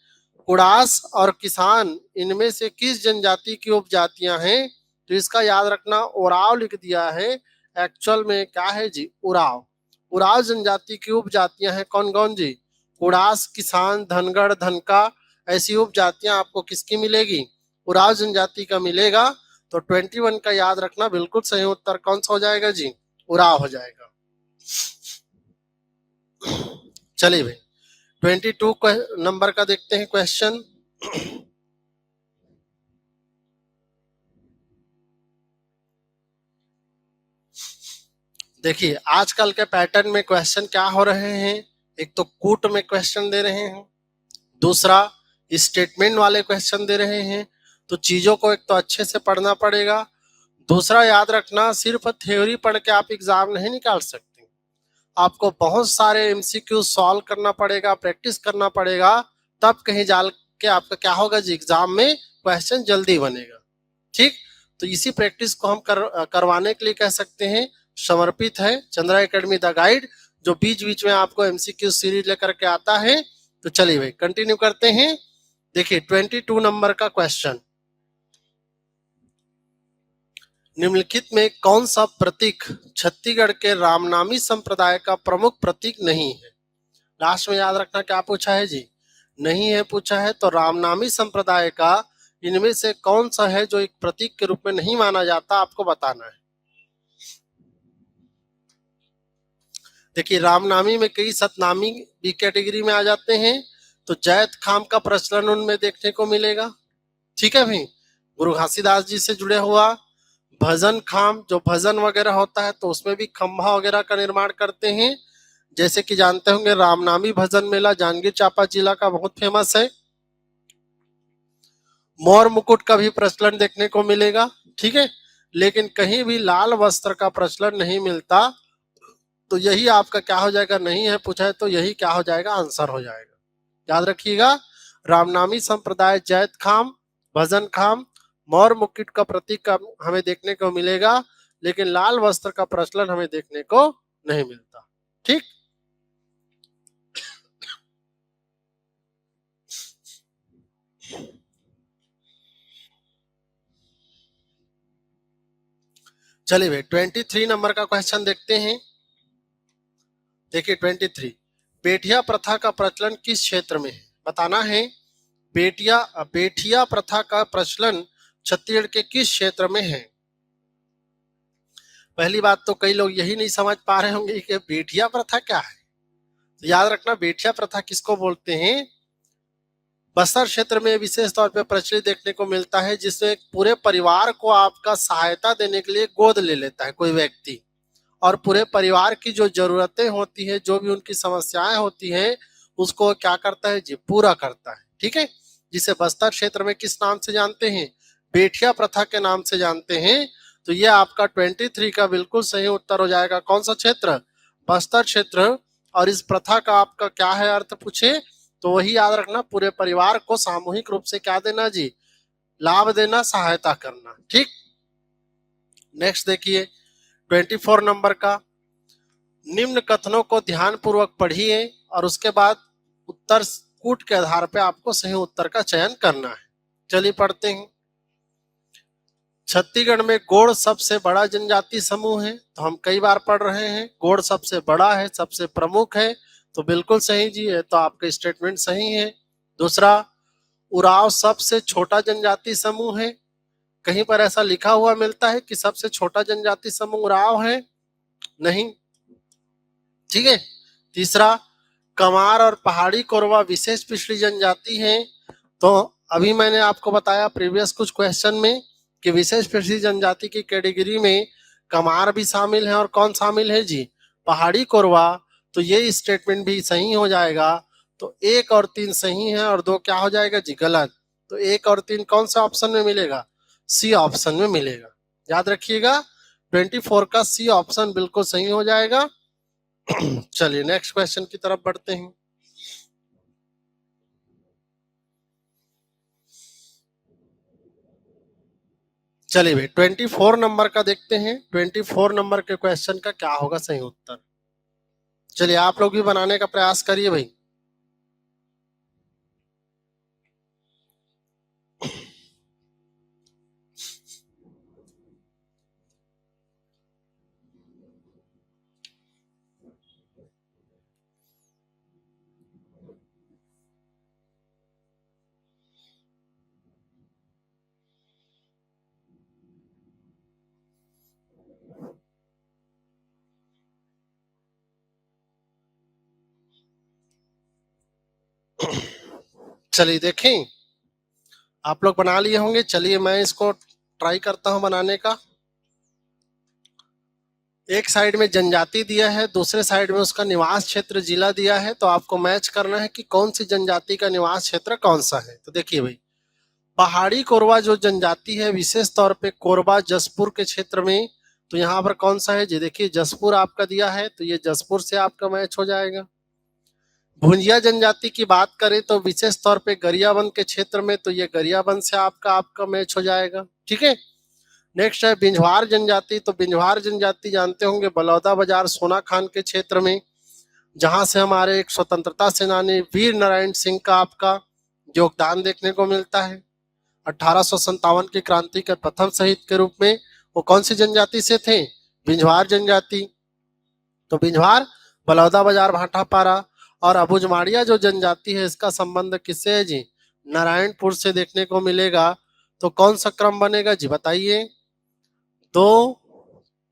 कुड़ास और किसान इनमें से किस जनजाति की उपजातियां हैं। तो इसका याद रखना उराव लिख दिया है, एक्चुअल में क्या है जी, उराव। उराव जनजाति की उपजातियां हैं कौन कौन जी, कुड़ास, किसान, धनगढ़, धनका, ऐसी उपजातियां आपको किसकी मिलेगी, उराव जनजाति का मिलेगा। तो 21 का याद रखना बिल्कुल सही उत्तर कौन सा हो जाएगा जी, उराव हो जाएगा। चलिए भाई 22 नंबर का देखते हैं क्वेश्चन। देखिए आजकल के पैटर्न में क्वेश्चन क्या हो रहे हैं, एक तो कूट में क्वेश्चन दे रहे हैं, दूसरा स्टेटमेंट वाले क्वेश्चन दे रहे हैं। तो चीजों को एक तो अच्छे से पढ़ना पड़ेगा, दूसरा याद रखना सिर्फ थ्योरी पढ़ के आप एग्जाम नहीं निकाल सकते, आपको बहुत सारे एमसीक्यू सॉल्व करना पड़ेगा, प्रैक्टिस करना पड़ेगा, तब कहीं जाल के आपका क्या होगा जी एग्जाम में क्वेश्चन जल्दी बनेगा। ठीक, तो इसी प्रैक्टिस को हम करवाने के लिए कह सकते हैं समर्पित है चंद्रा एकेडमी द गाइड, जो बीच बीच में आपको एमसीक्यू सीरीज लेकर के आता है। तो चलिए भाई कंटिन्यू करते हैं। देखिए 22 नंबर का क्वेश्चन, निम्नलिखित में कौन सा प्रतीक छत्तीसगढ़ के रामनामी संप्रदाय का प्रमुख प्रतीक नहीं है। लास्ट में याद रखना क्या पूछा है जी, नहीं है पूछा है, तो रामनामी संप्रदाय का इनमें से कौन सा है जो एक प्रतीक के रूप में नहीं माना जाता, आपको बताना है। देखिए रामनामी में कई सतनामी भी कैटेगरी में आ जाते हैं, तो जैत खाम का प्रचलन उनमें देखने को मिलेगा। ठीक है भाई, गुरु घासीदास जी से जुड़े हुआ भजन खाम, जो भजन वगैरह होता है तो उसमें भी खंभा वगैरह का निर्माण करते हैं। जैसे कि जानते होंगे रामनामी भजन मेला जांजगीर चांपा जिला का बहुत फेमस है। मोर मुकुट का भी प्रचलन देखने को मिलेगा, ठीक है, लेकिन कहीं भी लाल वस्त्र का प्रचलन नहीं मिलता। तो यही आपका क्या हो जाएगा, नहीं है पूछा है तो यही क्या हो जाएगा, आंसर हो जाएगा। याद रखिएगा रामनामी संप्रदाय जैत खाम, भजन खाम, मोर मुकुट का प्रतीक का हमें देखने को मिलेगा, लेकिन लाल वस्त्र का प्रचलन हमें देखने को नहीं मिलता। ठीक, चलिए भाई 23 नंबर का क्वेश्चन देखते हैं। देखिए 23, बेटिया प्रथा का प्रचलन किस क्षेत्र में है, बताना है। बेटिया बेटिया प्रथा का प्रचलन छत्तीसगढ़ के किस क्षेत्र में है। पहली बात तो कई लोग यही नहीं समझ पा रहे होंगे कि बेटिया प्रथा क्या है। तो याद रखना बेटिया प्रथा किसको बोलते हैं, बस्तर क्षेत्र में विशेष तौर पे प्रचलित देखने को मिलता है, जिसमें पूरे परिवार को आपका सहायता देने के लिए गोद ले लेता है कोई व्यक्ति, और पूरे परिवार की जो जरूरतें होती है, जो भी उनकी समस्याएं होती है, उसको क्या करता है जी, पूरा करता है। ठीक है, जिसे बस्तर क्षेत्र में किस नाम से जानते हैं, बेटिया प्रथा के नाम से जानते हैं। तो ये आपका 23 का बिल्कुल सही उत्तर हो जाएगा। कौन सा क्षेत्र, बस्तर क्षेत्र। और इस प्रथा का आपका क्या है अर्थ पूछे तो वही याद रखना, पूरे परिवार को सामूहिक रूप से क्या देना जी, लाभ देना, सहायता करना। ठीक, नेक्स्ट देखिए 24 नंबर का, निम्न कथनों को ध्यान पूर्वक पढ़िए और उसके बाद उत्तर कूट के आधार पर आपको सही उत्तर का चयन करना है। चलिए पढ़ते हैं। छत्तीसगढ़ में गोंड सबसे बड़ा जनजाति समूह है, तो हम कई बार पढ़ रहे हैं गोंड सबसे बड़ा है, सबसे प्रमुख है, तो बिल्कुल सही जी है, तो आपका स्टेटमेंट सही है। दूसरा, उराव सबसे छोटा जनजाति समूह है, कहीं पर ऐसा लिखा हुआ मिलता है कि सबसे छोटा जनजाति समूह उराव है, नहीं। ठीक है। तीसरा, कमार और पहाड़ी कोरवा विशेष पिछड़ी जनजाति है, तो अभी मैंने आपको बताया प्रीवियस कुछ क्वेश्चन में कि विशेष पिछड़ी जनजाति की कैटेगरी में कमार भी शामिल है और कौन शामिल है जी, पहाड़ी कोरवा। तो ये स्टेटमेंट भी सही हो जाएगा। तो 1 और 3 सही है और 2 क्या हो जाएगा जी, गलत। तो 1 और 3 कौन सा ऑप्शन में मिलेगा, सी ऑप्शन में मिलेगा। याद रखिएगा 24 का सी ऑप्शन बिल्कुल सही हो जाएगा। चलिए नेक्स्ट क्वेश्चन की तरफ बढ़ते हैं। चलिए भाई 24 नंबर का देखते हैं, 24 नंबर के क्वेश्चन का क्या होगा सही उत्तर। चलिए आप लोग भी बनाने का प्रयास करिए भाई। चलिए देखें, आप लोग बना लिए होंगे। चलिए मैं इसको ट्राई करता हूं बनाने का। एक साइड में जनजाति दिया है, दूसरे साइड में उसका निवास क्षेत्र जिला दिया है, तो आपको मैच करना है कि कौन सी जनजाति का निवास क्षेत्र कौन सा है। तो देखिए भाई, पहाड़ी कोरवा जो जनजाति है विशेष तौर पे कोरबा जसपुर के क्षेत्र में, तो यहाँ पर कौन सा है जी, देखिए जसपुर आपका दिया है, तो ये जसपुर से आपका मैच हो जाएगा। भुंजिया जनजाति की बात करें तो विशेष तौर पे गरियाबंद के क्षेत्र में, तो ये गरियाबंद से आपका आपका मैच हो जाएगा। ठीक है, नेक्स्ट है बिंझवार जनजाति। तो बिंझवार जनजाति जानते होंगे बलौदा बाजार सोना खान के क्षेत्र में, जहां से हमारे एक स्वतंत्रता सेनानी वीर नारायण सिंह का आपका योगदान देखने को मिलता है। 1857 की क्रांति के प्रथम शहीद के रूप में वो कौन सी जनजाति से थे, बिंझवार जनजाति। तो बिंझवार बलौदा बाजार भाटापारा। और अबुझमाड़िया जो जनजाति है इसका संबंध किससे है जी, नारायणपुर से देखने को मिलेगा। तो कौन सा क्रम बनेगा जी बताइए, 2,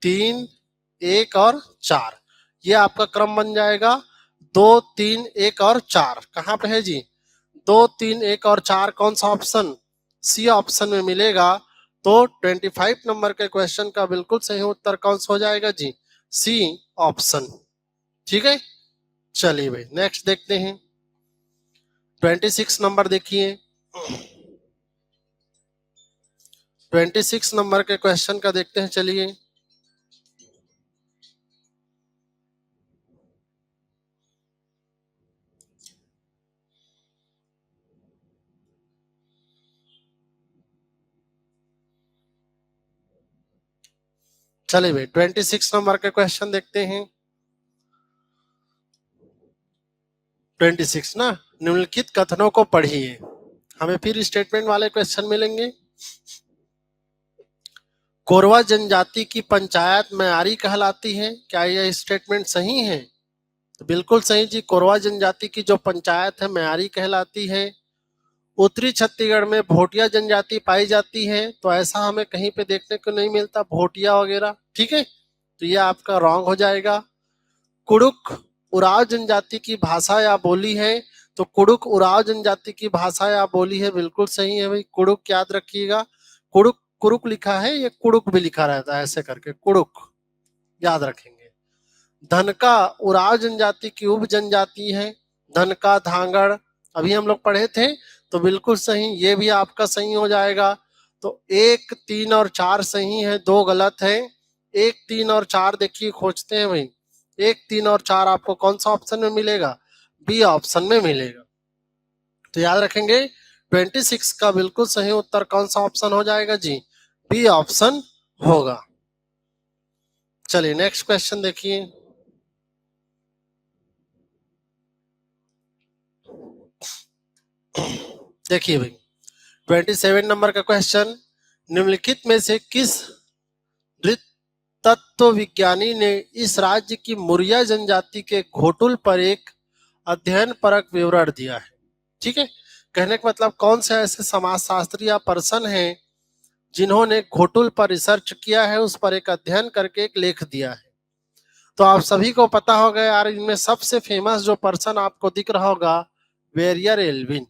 3, 1 और 4, ये आपका क्रम बन जाएगा। 2, 3, 1 और 4 कहाँ पे है जी, 2, 3, 1 और 4 कौन सा ऑप्शन, सी ऑप्शन में मिलेगा। तो 25 नंबर के क्वेश्चन का बिल्कुल सही उत्तर कौन सा हो जाएगा जी, सी ऑप्शन। ठीक है, चलिए भाई नेक्स्ट देखते हैं। 26 नंबर देखिए, 26 नंबर के क्वेश्चन का देखते हैं। चलिए चलिए भाई 26 नंबर के क्वेश्चन देखते हैं। 26 ना, निम्नलिखित कथनों को पढ़िए। हमें फिर स्टेटमेंट वाले क्वेश्चन मिलेंगे। कोरवा जनजाति की पंचायत म्यारी कहलाती है, क्या यह स्टेटमेंट सही है, तो बिल्कुल सही जी, कोरवा जनजाति की जो पंचायत है म्यारी कहलाती है। उत्तरी छत्तीसगढ़ में भोटिया जनजाति पाई जाती है, तो ऐसा हमें कहीं पे देखने को नहीं मिलता भोटिया वगैरह। ठीक है, तो यह आपका रॉन्ग हो जाएगा। कुड़ुक उराव जनजाति की भाषा या बोली है, तो कुड़ुक उराव जनजाति की भाषा या बोली है, बिल्कुल सही है भाई। कुड़ुक याद रखिएगा, कुड़ुक कुरुक लिखा है, ये कुड़ुक भी लिखा रहता है ऐसे करके, कुड़ुक याद रखेंगे। धनका उराव जनजाति की उप जनजाति है, धनका धांगड़ अभी हम लोग पढ़े थे, तो बिल्कुल सही, ये भी आपका सही हो जाएगा। तो 1, 3 और 4 सही है, 2 गलत है। 1, 3 और 4 देखिए खोजते हैं भाई, 1, 3 और 4 आपको कौन सा ऑप्शन में मिलेगा, बी ऑप्शन में मिलेगा। तो याद रखेंगे 26 का बिल्कुल सही उत्तर कौन सा ऑप्शन हो जाएगा जी, बी ऑप्शन होगा। चलिए नेक्स्ट क्वेश्चन देखिए। देखिए भाई 27 नंबर का क्वेश्चन, निम्नलिखित में से किस तत्व विज्ञानी ने इस राज्य की मुरिया जनजाति के घोटुल पर एक अध्ययन परक विवरण दिया है। ठीक है, कहने का मतलब कौन से ऐसे समाजशास्त्री या पर्सन हैं जिन्होंने घोटुल पर रिसर्च किया है, उस पर एक अध्ययन करके एक लेख दिया है। तो आप सभी को पता होगा यार, इनमें सबसे फेमस जो पर्सन आपको दिख रहा होगा वेरियर एल्विन,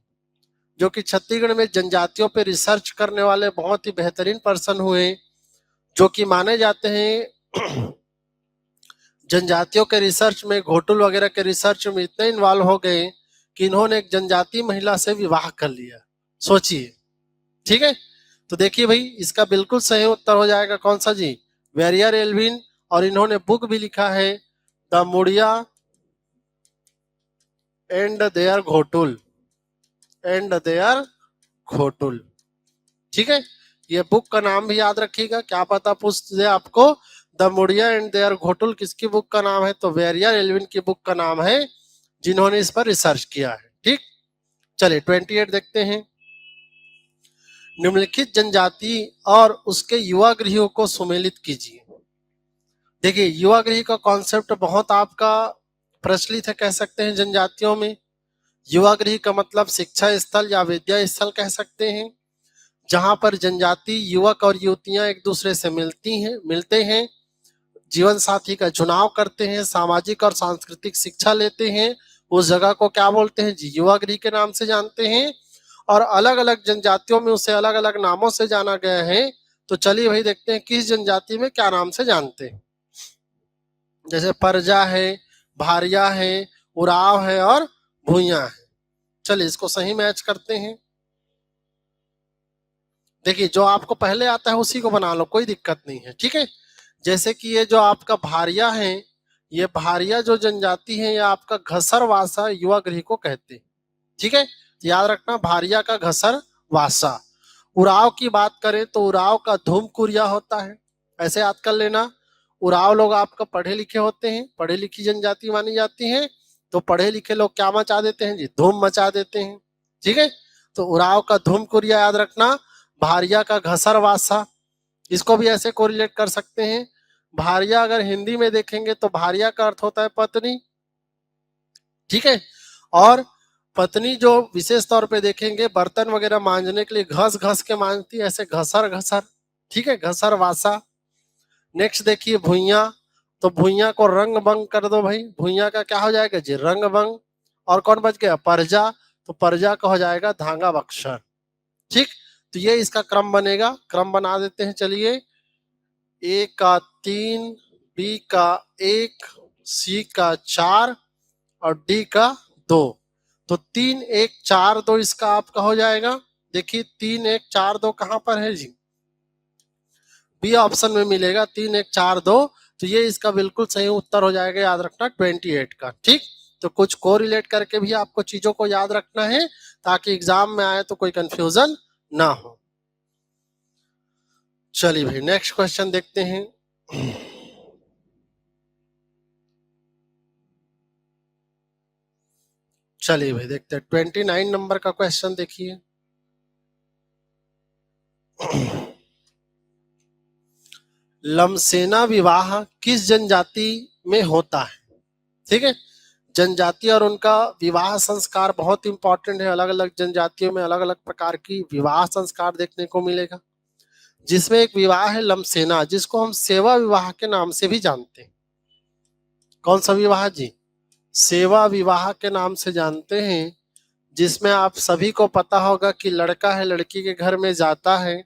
जो कि छत्तीसगढ़ में जनजातियों पर रिसर्च करने वाले बहुत ही बेहतरीन पर्सन हुए, जो कि माने जाते हैं जनजातियों के रिसर्च में, घोटुल वगैरह के रिसर्च में इतने इन्वॉल्व हो गए कि इन्होंने एक जनजातीय महिला से विवाह कर लिया, सोचिए। ठीक है, तो देखिए भाई इसका बिल्कुल सही उत्तर हो जाएगा कौन सा जी, वेरियर एल्विन। और इन्होंने बुक भी लिखा है the Muria and their Ghotul, and their Ghotul. ठीक है, ये बुक का नाम भी याद रखिएगा, क्या पता पूछ दे आपको the Muria and their Ghotul किसकी बुक का नाम है, तो वेरियर एल्विन की बुक का नाम है, जिन्होंने इस पर रिसर्च किया है। ठीक, चलिए 28 देखते हैं। निम्नलिखित जनजाति और उसके युवा गृहों को सुमेलित कीजिए। देखिए युवा गृह का कॉन्सेप्ट बहुत आपका प्रचलित है, कह सकते हैं जनजातियों में। युवा गृह का मतलब शिक्षा स्थल या विद्या स्थल कह सकते हैं, जहां पर जनजाति युवक और युवतियां एक दूसरे से मिलते हैं, जीवन साथी का चुनाव करते हैं, सामाजिक और सांस्कृतिक शिक्षा लेते हैं उस जगह को क्या बोलते हैं जी? युवा गृह के नाम से जानते हैं। और अलग अलग जनजातियों में उसे अलग अलग नामों से जाना गया है। तो चलिए भाई देखते हैं किस जनजाति में क्या नाम से जानते हैं। जैसे परजा है, भारिया है, उराव है और भूइया है। चलिए इसको सही मैच करते हैं। देखिए जो आपको पहले आता है उसी को बना लो, कोई दिक्कत नहीं है, ठीक है। जैसे कि ये जो आपका भारिया है, ये भारिया जो जनजाति है, ये आपका घसर वासा युवा गृह को कहते हैं, ठीक है। तो याद रखना भारिया का घसर वासा। उराव की बात करें तो उराव का धूमकुरिया होता है, ऐसे याद कर लेना। उराव लोग आपका पढ़े लिखे होते हैं, पढ़े लिखी जनजाति मानी जाती है। तो पढ़े लिखे लोग क्या मचा देते हैं जी? धूम मचा देते हैं, ठीक है। तो उराव का धूमकुरिया याद रखना, भारिया का घसर वासा। इसको भी ऐसे कोरिलेट कर सकते हैं। भारिया अगर हिंदी में देखेंगे तो भारिया का अर्थ होता है पत्नी, ठीक है। और पत्नी जो विशेष तौर पे देखेंगे बर्तन वगैरह मांजने के लिए घस घस के मांजती है, ऐसे घसर घसर, ठीक है, घसर वासा। नेक्स्ट देखिए भुइया, तो भुइया को रंग बंग कर दो भाई, भुइया का क्या हो जाएगा जी? रंग बंग। और कौन बच गया? परजा, तो परजा का हो जाएगा धागा बक्सर, ठीक। तो ये इसका क्रम बनेगा, क्रम बना देते हैं चलिए। ए का 3, बी का 1, सी का 4 और डी का 2। तो 3 1 4 2 इसका आपका हो जाएगा। देखिए 3 1 4 2 कहां पर है जी? बी ऑप्शन में मिलेगा 3 1 4 2। तो ये इसका बिल्कुल सही उत्तर हो जाएगा, याद रखना 28 का, ठीक। तो कुछ को रिलेट करके भी आपको चीजों को याद रखना है ताकि एग्जाम में आए तो कोई कंफ्यूजन ना हो। चलिए भाई नेक्स्ट क्वेश्चन देखते हैं। चलिए भाई देखते हैं 29 नंबर का क्वेश्चन देखिए। लमसेना विवाह किस जनजाति में होता है? ठीक है, जनजाति और उनका विवाह संस्कार बहुत इंपॉर्टेंट है। अलग अलग जनजातियों में अलग अलग प्रकार की विवाह संस्कार देखने को मिलेगा, जिसमें एक विवाह है लमसेना, जिसको हम सेवा विवाह के नाम से भी जानते हैं। कौन सा विवाह जी? सेवा विवाह के नाम से जानते हैं, जिसमें आप सभी को पता होगा कि लड़का है लड़की के घर में जाता है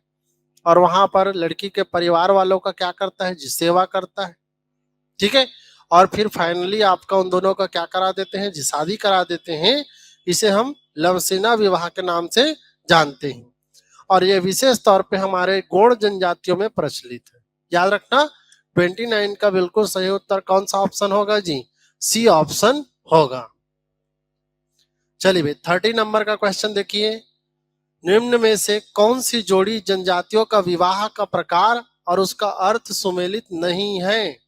और वहां पर लड़की के परिवार वालों का क्या करता है जी? सेवा करता है, ठीक है। और फिर फाइनली आपका उन दोनों का क्या करा देते हैं जी? शादी करा देते हैं। इसे हम लमसेना विवाह के नाम से जानते हैं और ये विशेष तौर पे हमारे गौड़ जनजातियों में प्रचलित है। याद रखना 29 का बिल्कुल सही उत्तर कौन सा ऑप्शन होगा जी? सी ऑप्शन होगा। चलिए भाई 30 नंबर का क्वेश्चन देखिए। निम्न में से कौन सी जोड़ी जनजातियों का विवाह का प्रकार और उसका अर्थ सुमेलित नहीं है?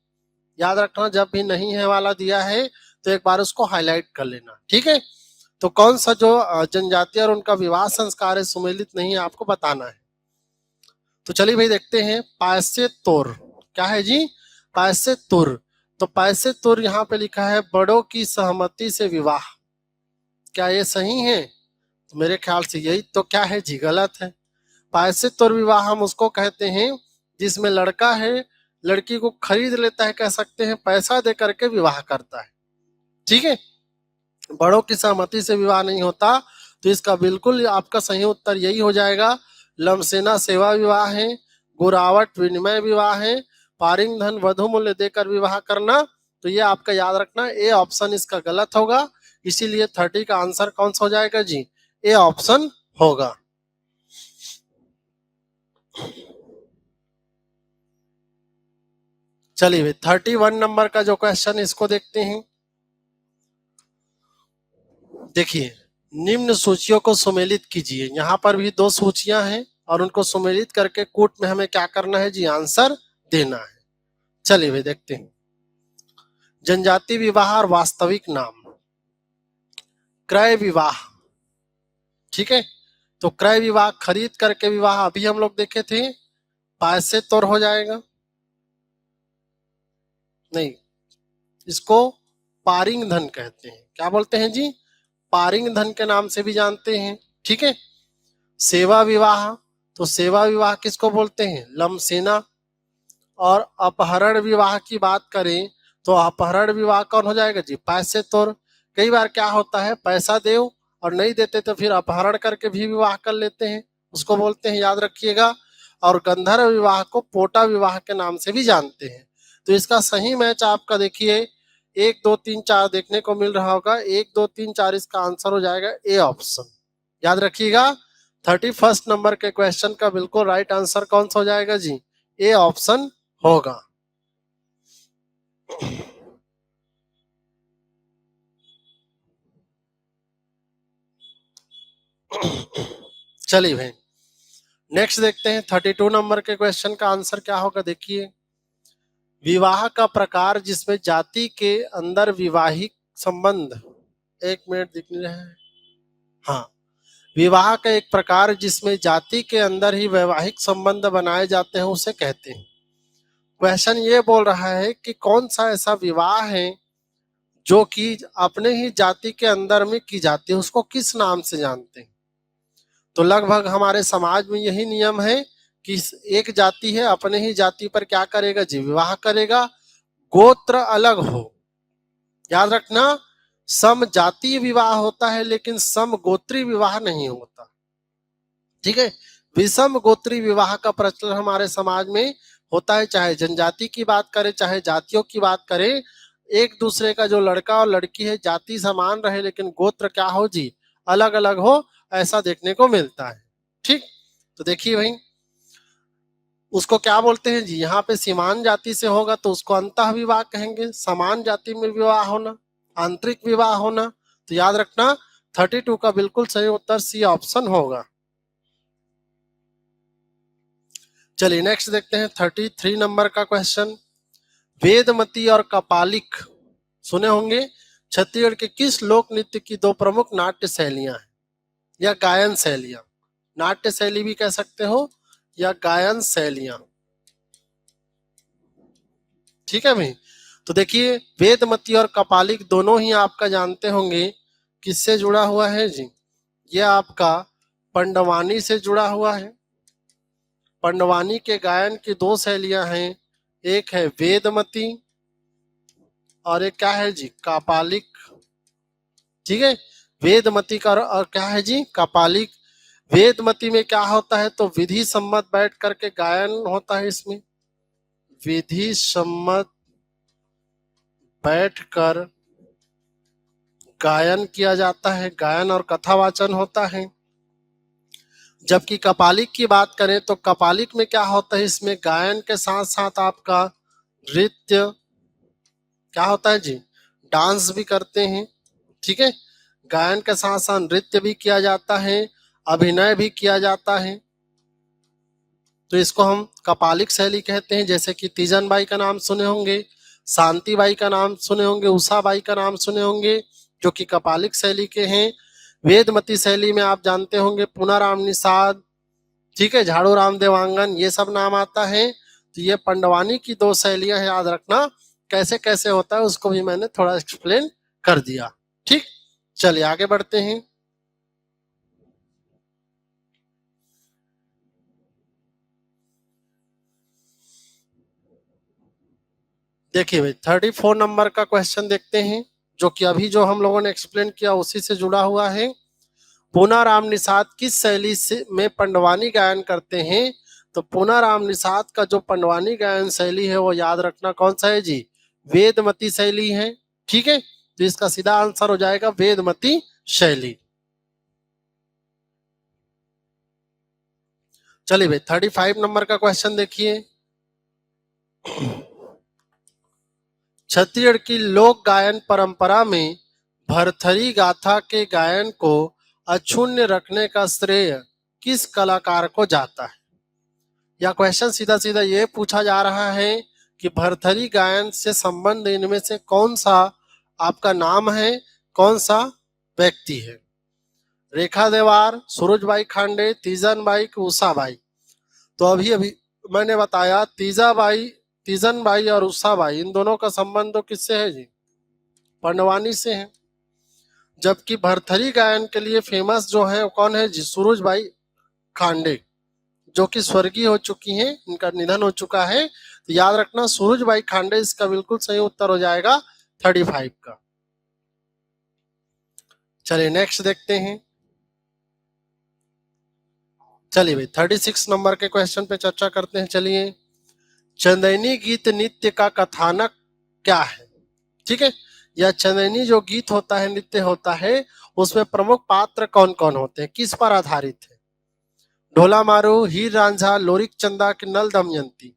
याद रखना जब भी नहीं है वाला दिया है तो एक बार उसको हाईलाइट कर लेना, ठीक है। तो कौन सा जो जनजाति और उनका विवाह संस्कार है सुमेलित नहीं है, आपको बताना है। तो चलिए भाई देखते हैं। पैसे तुर क्या है जी? पैसे तुर। तो पैसे तुर यहाँ पे लिखा है बड़ों की सहमति से विवाह। क्या ये सही है? तो मेरे ख्याल से यही तो क्या है जी? गलत है। पैसे तुर विवाह हम उसको कहते हैं जिसमें लड़का है लड़की को खरीद लेता है, कह सकते हैं पैसा दे करके विवाह करता है, ठीक है। बड़ों की सहमति से विवाह नहीं होता। तो इसका बिल्कुल आपका सही उत्तर यही हो जाएगा। लमसेना सेवा विवाह है, गुरावट विनिमय विवाह है, पारिंग धन वधु मूल्य देकर विवाह करना। तो ये आपका याद रखना ए ऑप्शन इसका गलत होगा। इसीलिए 30 का आंसर कौन सा हो जाएगा जी? ए ऑप्शन होगा। चलिए 31 नंबर का जो क्वेश्चन इसको देखते हैं। देखिए निम्न सूचियों को सुमेलित कीजिए। यहाँ पर भी 2 सूचियां हैं और उनको सुमेलित करके कूट में हमें क्या करना है जी? आंसर देना है। चलिए भाई देखते हैं। जनजाति विवाह और वास्तविक नाम। क्रय विवाह, ठीक है। तो क्रय विवाह खरीद करके विवाह अभी हम लोग देखे थे, पैसे तौर हो जाएगा। नहीं, इसको पारिंग धन कहते हैं। क्या बोलते हैं जी? पारिंग धन के नाम से भी जानते हैं, ठीक है। सेवा विवाह, तो सेवा विवाह किसको बोलते हैं? लमसेना। और अपहरण विवाह की बात करें तो अपहरण विवाह कौन हो जाएगा जी? पैसे तौर। कई बार क्या होता है, पैसा दो और नहीं देते तो फिर अपहरण करके भी विवाह कर लेते हैं, उसको बोलते हैं, याद रखिएगा। और गंधर्व विवाह को पोटा विवाह के नाम से भी जानते हैं। तो इसका सही मैच आपका देखिए 1 2 3 4 देखने को मिल रहा होगा। 1 2 3 4 इसका आंसर हो जाएगा ए ऑप्शन। याद रखिएगा 31 नंबर के क्वेश्चन का बिल्कुल राइट आंसर कौन सा हो जाएगा जी, ए ऑप्शन होगा। चलिए भाई नेक्स्ट देखते हैं 32 नंबर के क्वेश्चन का आंसर क्या होगा। देखिए, विवाह का प्रकार जिसमें जाति के अंदर विवाहिक संबंध, 1 मिनट दिख नहीं रहा है, हाँ, विवाह का एक प्रकार जिसमें जाति के अंदर ही वैवाहिक संबंध बनाए जाते हैं उसे कहते हैं। क्वेश्चन ये बोल रहा है कि कौन सा ऐसा विवाह है जो कि अपने ही जाति के अंदर में की जाती है, उसको किस नाम से जानते हैं। तो लगभग हमारे समाज में यही नियम है कि एक जाति है, अपने ही जाति पर क्या करेगा जी, विवाह करेगा, गोत्र अलग हो। याद रखना, सम जातीय विवाह होता है लेकिन सम गोत्री विवाह नहीं होता। ठीक है, विषम गोत्री विवाह का प्रचलन हमारे समाज में होता है, चाहे जनजाति की बात करें चाहे जातियों की बात करें। एक दूसरे का जो लड़का और लड़की है जाति समान रहे लेकिन गोत्र क्या हो जी, अलग अलग हो, ऐसा देखने को मिलता है। ठीक, तो देखिए भाई उसको क्या बोलते हैं जी, यहाँ पे सीमान जाति से होगा तो उसको अंतः विवाह कहेंगे, समान जाति में विवाह होना, आंतरिक विवाह होना। तो याद रखना 32 का बिल्कुल सही उत्तर सी ऑप्शन होगा। चलिए नेक्स्ट देखते हैं 33 नंबर का क्वेश्चन। वेदमती और कपालिक सुने होंगे, छत्तीसगढ़ के किस लोक नृत्य की 2 प्रमुख नाट्य शैलियां हैं या गायन शैलियां, नाट्य शैली भी कह सकते हो या गायन शैलियां। ठीक है भाई, तो देखिए वेदमती और कपालिक दोनों ही आपका जानते होंगे किससे जुड़ा हुआ है जी, ये आपका पंडवानी से जुड़ा हुआ है। पंडवानी के गायन की 2 शैलियां हैं, एक है वेदमती और एक क्या है जी, कपालिक। ठीक है, वेदमती का और क्या है जी, कपालिक। वेदमती में क्या होता है तो विधि सम्मत बैठ करके गायन होता है, इसमें विधि सम्मत बैठकर गायन किया जाता है, गायन और कथावाचन होता है। जबकि कपालिक की बात करें तो कपालिक में क्या होता है, इसमें गायन के साथ साथ आपका नृत्य क्या होता है जी, डांस भी करते हैं। ठीक है, गायन के साथ साथ नृत्य भी किया जाता है, अभिनय भी किया जाता है। तो इसको हम कपालिक शैली कहते हैं। जैसे कि तीजन बाई का नाम सुने होंगे, शांति बाई का नाम सुने होंगे, उषा बाई का नाम सुने होंगे, जो कि कपालिक शैली के हैं। वेदमती शैली में आप जानते होंगे पूनाराम निषाद, ठीक है, झाड़ू राम देवांगन, ये सब नाम आता है। तो ये पंडवानी की 2 शैलियां हैं, याद रखना कैसे कैसे होता है उसको भी मैंने थोड़ा एक्सप्लेन कर दिया। ठीक, चलिए आगे बढ़ते हैं। देखिए भाई 34 नंबर का क्वेश्चन देखते हैं, जो कि अभी जो हम लोगों ने एक्सप्लेन किया उसी से जुड़ा हुआ है। पूनाराम निषाद किस शैली से में पंडवानी गायन करते हैं। तो पूनाराम निषाद का जो पंडवानी गायन शैली है वो याद रखना कौन सा है जी, वेदमती शैली है। ठीक है, तो इसका सीधा आंसर हो जाएगा वेदमती शैली। चलिए भाई 35 नंबर का क्वेश्चन देखिए। छत्तीसगढ़ की लोक गायन परंपरा में भरथरी गाथा के गायन को अक्षुण्य रखने का श्रेय किस कलाकार को जाता है। या क्वेश्चन सीधा सीधा ये पूछा जा रहा है कि भरथरी गायन से संबंध इनमें से कौन सा आपका नाम है, कौन सा व्यक्ति है। रेखा देवार, सूरजबाई खांडे, तीजन बाई, उषा बाई। तो अभी अभी मैंने बताया तीजन बाई और उषा बाई, इन दोनों का संबंध तो किससे है जी, पंडवानी से है। जबकि भरथरी गायन के लिए फेमस जो है कौन है जी, सूरजबाई खांडे, जो कि स्वर्गीय हो चुकी हैं, इनका निधन हो चुका है। तो याद रखना सूरजबाई खांडे इसका बिल्कुल सही उत्तर हो जाएगा 35 का। चलिए नेक्स्ट देखते हैं। चलिए भाई 36 नंबर के क्वेश्चन पे चर्चा करते हैं। चलिए, चंदैनी गीत नृत्य का कथानक क्या है? ठीक है, या चंदैनी जो गीत होता है, नृत्य होता है, उसमें प्रमुख पात्र कौन कौन होते हैं, किस पर आधारित है? ढोला मारू, हीर रांझा, लोरिक चंदा की नल दमयंती?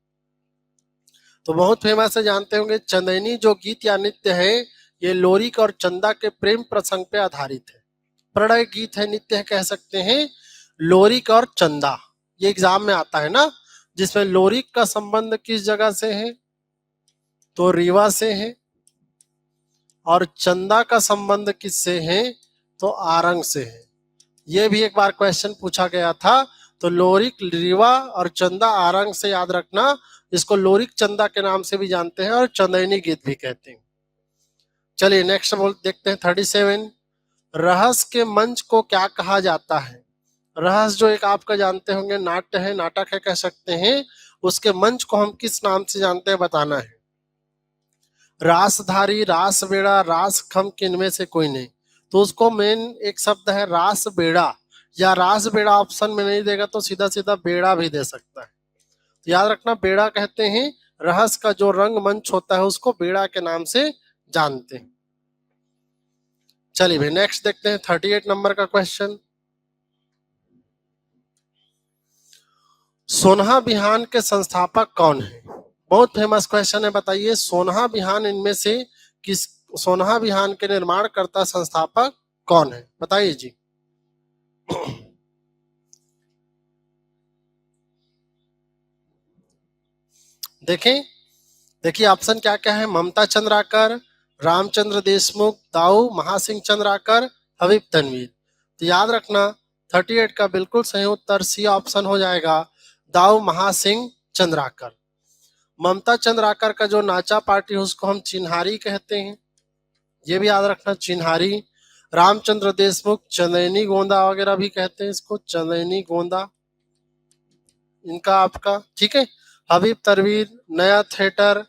तो बहुत फेमस है, जानते होंगे। चंदैनी जो गीत या नृत्य है, ये लोरिक और चंदा के प्रेम प्रसंग पे आधारित है। प्रणय गीत है, नृत्य है, कह सकते हैं लोरिक और चंदा। ये एग्जाम में आता है ना, जिसमें लोरिक का संबंध किस जगह से है? तो रीवा से है। और चंदा का संबंध किससे है? तो आरंग से है। ये भी एक बार क्वेश्चन पूछा गया था। तो लोरिक रीवा और चंदा आरंग से याद रखना। इसको लोरिक चंदा के नाम से भी जानते हैं और चंदैनी गीत भी कहते हैं। चलिए नेक्स्ट देखते हैं 37। रहस्य के मंच को क्या कहा जाता है? रहस्य जो एक आपका जानते होंगे नाट्य है, नाटक है, कह सकते हैं। उसके मंच को हम किस नाम से जानते हैं, बताना है। रासधारी, रास बेड़ा, रास खम, किनमें से कोई नहीं? तो उसको मेन एक शब्द है रास बेड़ा, या रास बेड़ा ऑप्शन में नहीं देगा तो सीधा सीधा बेड़ा भी दे सकता है। तो याद रखना, बेड़ा कहते हैं रहस्य का जो रंग मंच होता है, उसको बेड़ा के नाम से जानते हैं। चलिए भाई नेक्स्ट देखते हैं 38 नंबर का क्वेश्चन। सोनहा बिहान के संस्थापक कौन है? बहुत फेमस क्वेश्चन है, बताइए सोनहा बिहान इनमें से किस, सोनहा बिहान के निर्माणकर्ता संस्थापक कौन है, बताइए जी। देखें, देखिए ऑप्शन क्या क्या है। ममता चंद्राकर, रामचंद्र देशमुख, दाऊ महासिंह चंद्राकर, हबीब तनवीर। तो याद रखना 38 का बिल्कुल सही उत्तर सी ऑप्शन हो जाएगा, दाऊ महासिंह चंद्राकर। ममता चंद्राकर का जो नाचा पार्टी है उसको हम चिन्हारी कहते हैं, ये भी याद रखना, चिन्हारी। रामचंद्र देशमुख चंदैनी गोंदा वगैरह भी कहते हैं इसको, चंदैनी गोंदा इनका आपका, ठीक है। हबीब तनवीर नया थिएटर,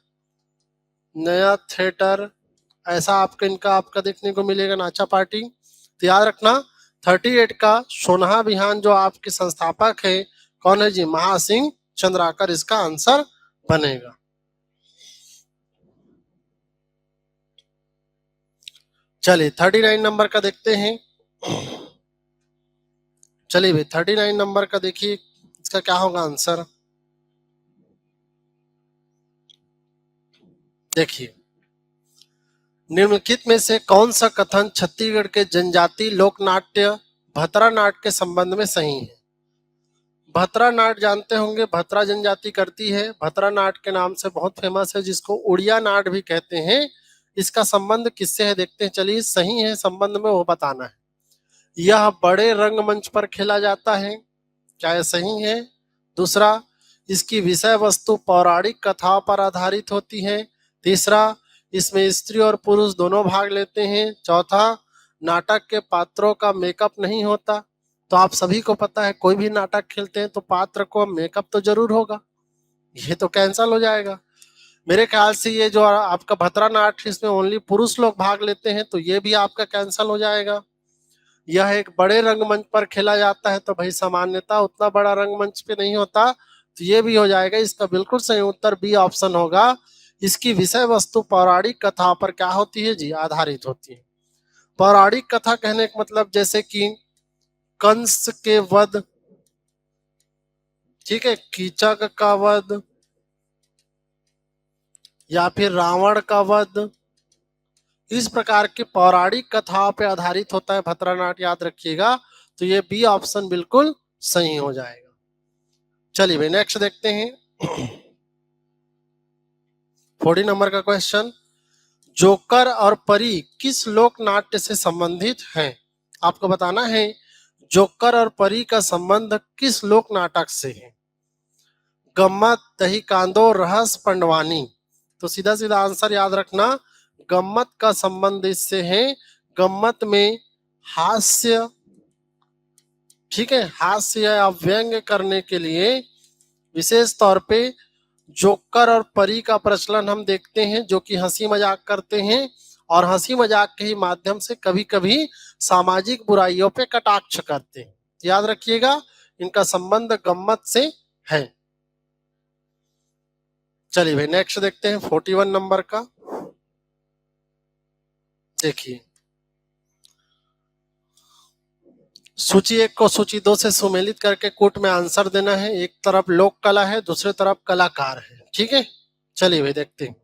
नया थिएटर, ऐसा आपका इनका आपका देखने को मिलेगा नाचा पार्टी। तो याद रखना 38 का सोनहा बिहान जो आपके संस्थापक है कौन है जी? महासिंह चंद्राकर इसका आंसर बनेगा। चलिए 39 नंबर का देखते हैं। चलिए भाई 39 नंबर का देखिए, इसका क्या होगा आंसर। देखिए, निम्नलिखित में से कौन सा कथन छत्तीसगढ़ के जनजाति लोक नाट्य भतरा नाट के संबंध में सही है? भतरा नाट जानते होंगे, भतरा जनजाति करती है। भतरा नाट के नाम से बहुत फेमस है, जिसको उड़िया नाट भी कहते हैं। इसका संबंध किससे है देखते हैं। चलिए सही है संबंध में वो बताना है। यह बड़े रंगमंच पर खेला जाता है, क्या यह सही है? दूसरा, इसकी विषय वस्तु पौराणिक कथाओं पर आधारित होती है। तीसरा, इसमें स्त्री और पुरुष दोनों भाग लेते हैं। चौथा, नाटक के पात्रों का मेकअप नहीं होता। तो आप सभी को पता है कोई भी नाटक खेलते हैं तो पात्र को मेकअप तो जरूर होगा, ये तो कैंसल हो जाएगा। मेरे ख्याल से ये जो आपका भतरा नाट इसमें ओनली पुरुष लोग भाग लेते हैं, तो ये भी आपका कैंसल हो जाएगा। यह एक बड़े रंगमंच पर खेला जाता है, तो भाई सामान्यता उतना बड़ा रंगमंच पे नहीं होता, तो ये भी हो जाएगा। इसका बिल्कुल सही उत्तर बी ऑप्शन होगा। इसकी विषय वस्तु पौराणिक कथा पर क्या होती है जी? आधारित होती है। पौराणिक कथा कहने का मतलब जैसे कि कंस के वध, ठीक है, कीचक का वध, या फिर रावण का वध, इस प्रकार की पौराणिक कथाओं पे आधारित होता है भतरा नाट, याद रखिएगा। तो ये बी ऑप्शन बिल्कुल सही हो जाएगा। चलिए भाई नेक्स्ट देखते हैं 40 नंबर का क्वेश्चन। जोकर और परी किस लोक नाट्य से संबंधित हैं? आपको बताना है जोकर और परी का संबंध किस लोक नाटक से है। गम्मत, दही कांदो, रहस, पंडवानी। तो सीधा सीधा आंसर याद रखना, गम्मत का संबंध इससे है। गम्मत में हास्य, ठीक है, हास्य या व्यंग करने के लिए विशेष तौर पे जोकर और परी का प्रचलन हम देखते हैं, जो कि हंसी मजाक करते हैं। और हंसी मजाक के ही माध्यम से कभी कभी सामाजिक बुराइयों पे कटाक्ष करते हैं। याद रखिएगा, इनका संबंध गम्मत से है। चलिए भाई नेक्स्ट देखते हैं 41 नंबर का। देखिए, सूची 1 को सूची 2 से सुमेलित करके कूट में आंसर देना है। एक तरफ लोक कला है, दूसरी तरफ कलाकार है। ठीक है, चलिए भाई देखते हैं।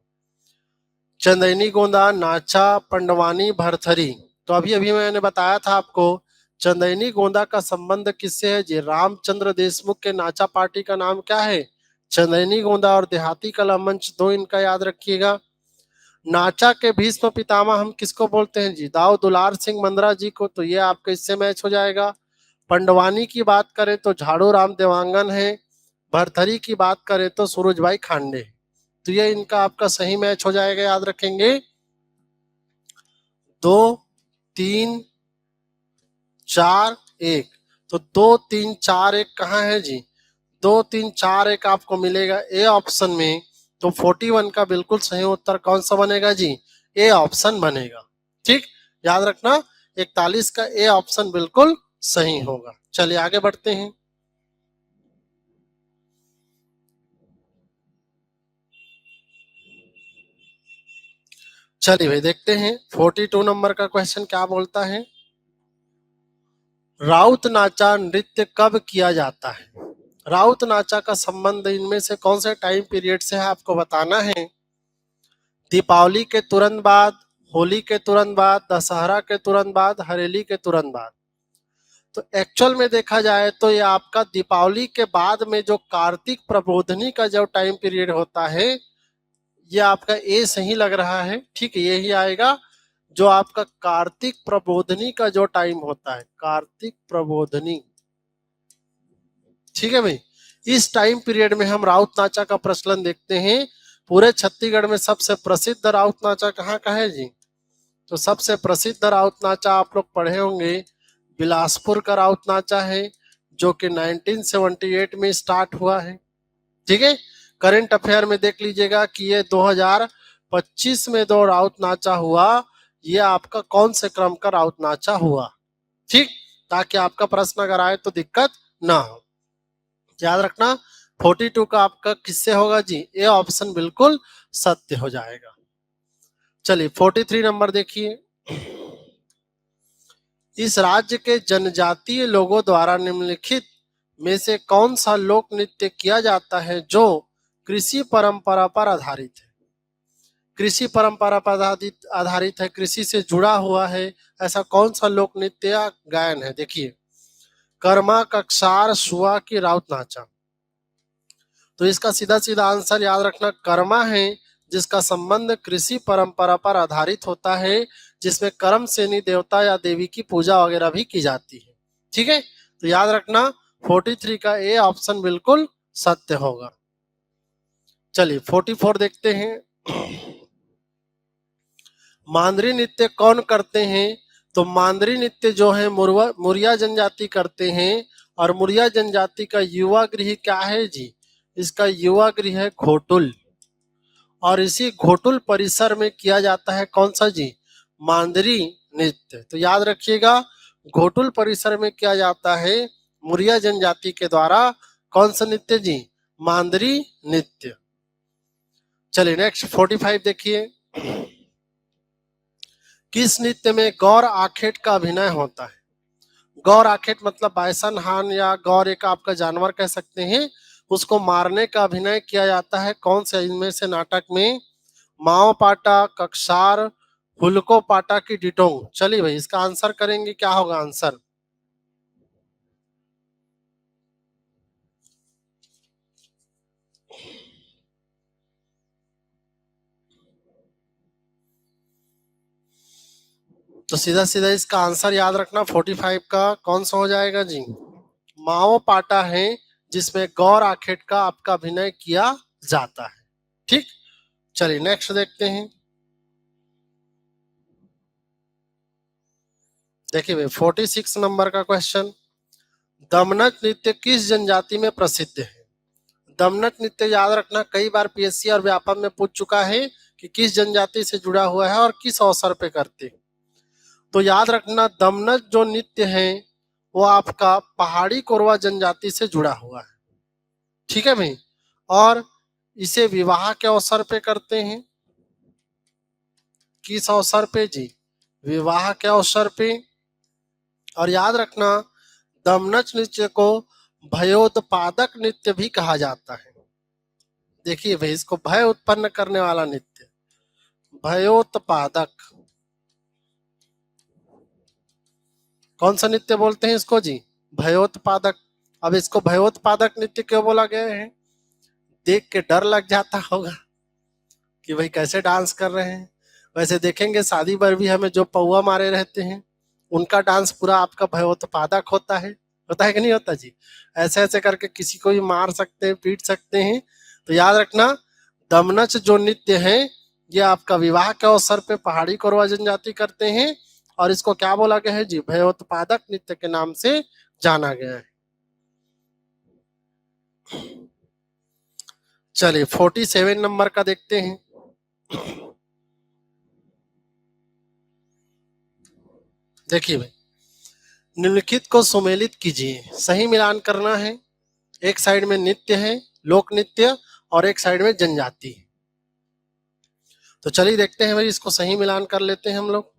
चंदैनी गोंदा, नाचा, पंडवानी, भरथरी। तो अभी अभी मैंने बताया था आपको, चंदैनी गोंदा का संबंध किससे है जी? रामचंद्र देशमुख के नाचा पार्टी का नाम क्या है? चंदैनी गोंदा। और देहाती कला मंच 2 इनका याद रखिएगा। नाचा के भीष्म पितामह हम किसको बोलते हैं जी? दाऊ दुलार सिंह मंदरा जी को। तो ये आपका इससे मैच हो जाएगा। पंडवानी की बात करें तो झाड़ू राम देवांगन है। भरथरी की बात करें तो सूरज भाई खांडे। तो ये इनका आपका सही मैच हो जाएगा, याद रखेंगे। 2 3 4 1। तो 2 3 4 1 कहाँ है जी? 2 3 4 1 आपको मिलेगा ए ऑप्शन में। तो 41 का बिल्कुल सही उत्तर कौन सा बनेगा जी? ए ऑप्शन बनेगा। ठीक, याद रखना, 41 का ए ऑप्शन बिल्कुल सही होगा। चलिए आगे बढ़ते हैं। चलिए भाई देखते हैं 42 नंबर का क्वेश्चन क्या बोलता है। राउत नाचा नृत्य कब किया जाता है? राउत नाचा का संबंध इनमें से कौन से टाइम पीरियड से है आपको बताना है। दीपावली के तुरंत बाद, होली के तुरंत बाद, दशहरा के तुरंत बाद, हरेली के तुरंत बाद। तो एक्चुअल में देखा जाए तो ये आपका दीपावली के बाद में जो कार्तिक प्रबोधनी का जो टाइम पीरियड होता है, ये आपका ए सही लग रहा है। ठीक है, यही आएगा जो आपका कार्तिक प्रबोधनी का जो टाइम होता है, कार्तिक प्रबोधनी। ठीक है भाई, इस टाइम पीरियड में हम राउत नाचा का प्रचलन देखते हैं। पूरे छत्तीसगढ़ में सबसे प्रसिद्ध राउत नाचा कहाँ का है जी? तो सबसे प्रसिद्ध राउत नाचा आप लोग पढ़े होंगे, बिलासपुर का राउत नाचा है, जो कि 1978 में स्टार्ट हुआ है। ठीक है, करंट अफेयर में देख लीजिएगा कि ये 2025 में दो राउत नाचा हुआ। ये आपका कौन से क्रम का राउत नाचा हुआ? ठीक, ताकि आपका प्रश्न अगर आए तो दिक्कत ना हो। याद रखना, 42 का आपका किससे होगा जी? ए ऑप्शन बिल्कुल सत्य हो जाएगा। चलिए 43 नंबर देखिए। इस राज्य के जनजातीय लोगों द्वारा निम्नलिखित में से कौन सा लोक नृत्य किया जाता है जो कृषि परंपरा पर आधारित है? कृषि परंपरा पर आधारित है, कृषि से जुड़ा हुआ है, ऐसा कौन सा लोक नृत्य या गायन है? देखिए, कर्मा, कक्षार, सुआ की राउत नाचा। तो इसका सीधा सीधा आंसर याद रखना कर्मा है, जिसका संबंध कृषि परंपरा पर आधारित होता है, जिसमें कर्म सेनी देवता या देवी की पूजा वगैरह भी की जाती है। ठीक है, तो याद रखना 43 का ए ऑप्शन बिल्कुल सत्य होगा। चलिए 44 देखते हैं। मांदरी नृत्य कौन करते हैं? तो मांदरी नृत्य जो है मुरिया जनजाति करते हैं। और मुरिया जनजाति का युवा गृह क्या है जी? इसका युवा गृह है घोटुल। और इसी घोटुल परिसर में किया जाता है कौन सा जी? मांदरी नृत्य। तो याद रखिएगा, घोटुल परिसर में किया जाता है मुरिया जनजाति के द्वारा कौन सा नृत्य जी? मांदरी नृत्य। चलिए नेक्स्ट 45 देखिए। किस नृत्य में गौर आखेट का अभिनय होता है? गौर आखेट मतलब बायसन हान या गौर एक आपका जानवर कह सकते हैं, उसको मारने का अभिनय किया जाता है कौन से इनमें से नाटक में? माओ पाटा, कक्षार, हुलको पाटा की डिटोंग। चलिए भाई इसका आंसर करेंगे, क्या होगा आंसर? तो सीधा सीधा इसका आंसर याद रखना 45 का कौन सा हो जाएगा जी? माओ पाटा है, जिसमें गौर आखेट का आपका अभिनय किया जाता है। ठीक, चलिए नेक्स्ट देखते हैं। देखिए भाई 46 नंबर का क्वेश्चन। दमनत नृत्य किस जनजाति में प्रसिद्ध है? दमनत नृत्य याद रखना कई बार पीएससी और व्यापम में पूछ चुका है कि किस जनजाति से जुड़ा हुआ है और किस अवसर पे करते हैं। तो याद रखना, दमनच जो नृत्य है वो आपका पहाड़ी कोरवा जनजाति से जुड़ा हुआ है। ठीक है भाई। और इसे विवाह के अवसर पे करते हैं। किस अवसर पे जी? विवाह के अवसर पे। और याद रखना, दमनच नृत्य को भयोत्पादक नृत्य भी कहा जाता है। देखिए भाई, इसको भय उत्पन्न करने वाला नृत्य, भयोत्पादक। कौन सा नृत्य बोलते हैं इसको जी? भयोत्पादक। अब इसको भयोत्पादक नृत्य क्यों बोला गया है? देख के डर लग जाता होगा कि भाई कैसे डांस कर रहे हैं। वैसे देखेंगे शादी पर भी हमें जो पौआ मारे रहते हैं उनका डांस पूरा आपका भयोत्पादक होता है कि नहीं होता जी? ऐसे ऐसे करके किसी को भी मार सकते हैं, पीट सकते हैं। तो याद रखना, दमनच जो नृत्य है ये आपका विवाह के अवसर पे पहाड़ी कोरवा जनजाति करते हैं और इसको क्या बोला गया है जी? भयोत्पादक नृत्य के नाम से जाना गया है। चलिए 47 नंबर का देखते हैं। देखिए भाई, निम्नलिखित को सुमेलित कीजिए। सही मिलान करना है। एक साइड में नृत्य है, लोक नृत्य, और एक साइड में जनजाति। तो चलिए देखते हैं भाई, इसको सही मिलान कर लेते हैं हम लोग।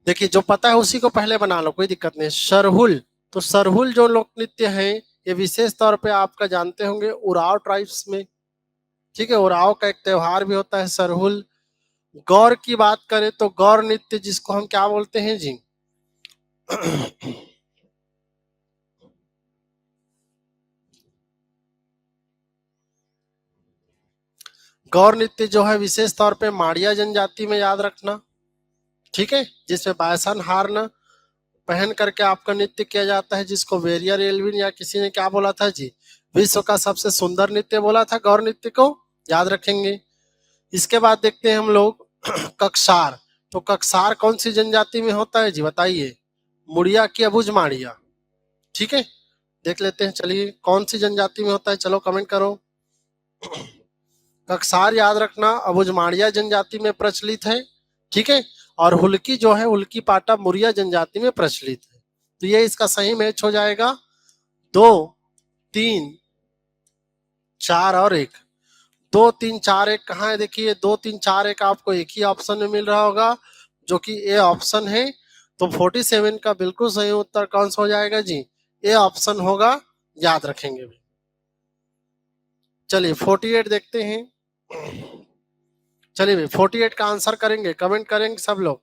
देखिए, जो पता है उसी को पहले बना लो, कोई दिक्कत नहीं। सरहुल, तो सरहुल जो लोक नृत्य है ये विशेष तौर पे आपका जानते होंगे उराव ट्राइब्स में। ठीक है, उराव का एक त्योहार भी होता है सरहुल। गौर की बात करें तो गौर नृत्य जिसको हम क्या बोलते हैं जी? गौर नृत्य जो है विशेष तौर पे माड़िया जनजाति में, याद रखना। ठीक है, जिसमें बायसन हार्न पहन करके आपका नृत्य किया जाता है, जिसको वेरियर एल्विन या किसी ने क्या बोला था जी? विश्व का सबसे सुंदर नृत्य बोला था गौर नृत्य को, याद रखेंगे। इसके बाद देखते हैं हम लोग कक्सार। तो कक्सार कौन सी जनजाति में होता है जी? बताइए, मुड़िया की अबुझ माड़िया। ठीक है, देख लेते हैं। चलिए, कौन सी जनजाति में होता है, चलो कमेंट करो। कक्सार याद रखना अबुझ माड़िया जनजाति में प्रचलित है। ठीक है, और हुल्की जो है, हुल्की पाटा मुरिया जनजाति में प्रचलित है। तो ये इसका सही मैच हो जाएगा। 2, 3, 4 और 1। 2, 3, 4, 1 कहाँ है? देखिए 2, 3, 4, 1 आपको एक ही ऑप्शन में मिल रहा होगा जो कि ए ऑप्शन है। तो 47 का बिल्कुल सही उत्तर कौन सा हो जाएगा जी? ए ऑप्शन होगा, याद रखेंगे भी। चलिए 48 देखते हैं। चलिए भाई 48 का आंसर करेंगे, कमेंट करेंगे सब लोग।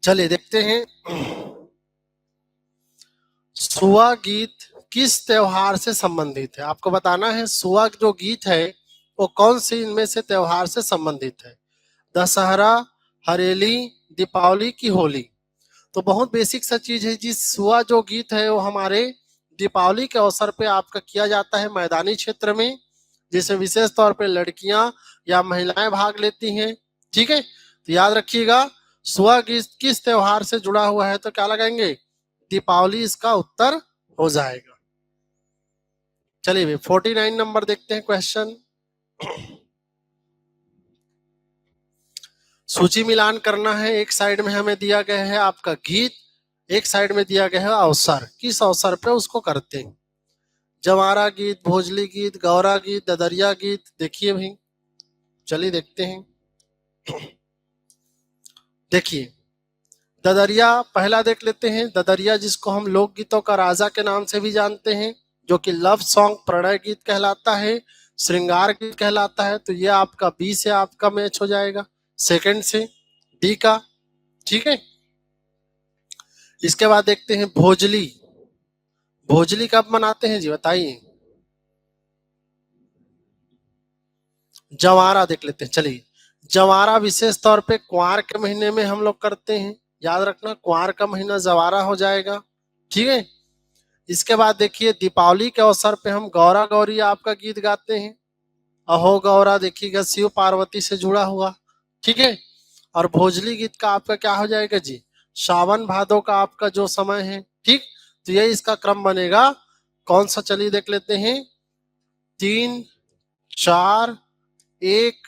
चलिए देखते हैं। सुआ गीत किस त्योहार से संबंधित है? आपको बताना है सुआ जो गीत है वो कौन से इनमें से त्योहार से संबंधित है? दशहरा, हरेली, दीपावली की होली? तो बहुत बेसिक सा चीज है जी। सुआ जो गीत है वो हमारे दीपावली के अवसर पे आपका किया जाता है मैदानी क्षेत्र में, जिसमें विशेष तौर पे लड़कियां या महिलाएं भाग लेती हैं। ठीक है, तो याद रखिएगा, सुआ गीत किस त्योहार से जुड़ा हुआ है? तो क्या लगाएंगे? दीपावली इसका उत्तर हो जाएगा। चलिए 49 नंबर देखते हैं क्वेश्चन। सूची मिलान करना है। एक साइड में हमें दिया गया है आपका गीत, एक साइड में दिया गया है अवसर। किस अवसर पे उसको करते हैं? जवारा गीत, भोजली गीत, गौरा गीत, ददरिया गीत। देखिए भाई, चलिए देखते हैं। देखिए, ददरिया पहला देख लेते हैं। ददरिया जिसको हम लोकगीतों का राजा के नाम से भी जानते हैं, जो कि लव सॉन्ग प्रणय गीत कहलाता है, श्रृंगार गीत कहलाता है। तो ये आपका बी से आपका मैच हो जाएगा, सेकंड से डी का। ठीक है, इसके बाद देखते हैं भोजली। भोजली कब मनाते हैं जी? बताइए। जवारा देख लेते हैं। चलिए, जवारा विशेष तौर पे कुंवार के महीने में हम लोग करते हैं, याद रखना कुंवार का महीना जवारा हो जाएगा। ठीक है, इसके बाद देखिए दीपावली के अवसर पे हम गौरा गौरी आपका गीत गाते हैं। अहो गौरा देखिएगा, शिव पार्वती से जुड़ा हुआ। ठीक है, और भोजली गीत का आपका क्या हो जाएगा जी? सावन भादो का आपका जो समय है, ठीक। तो ये इसका क्रम बनेगा कौन सा, चलिए देख लेते हैं। 3, 4, 1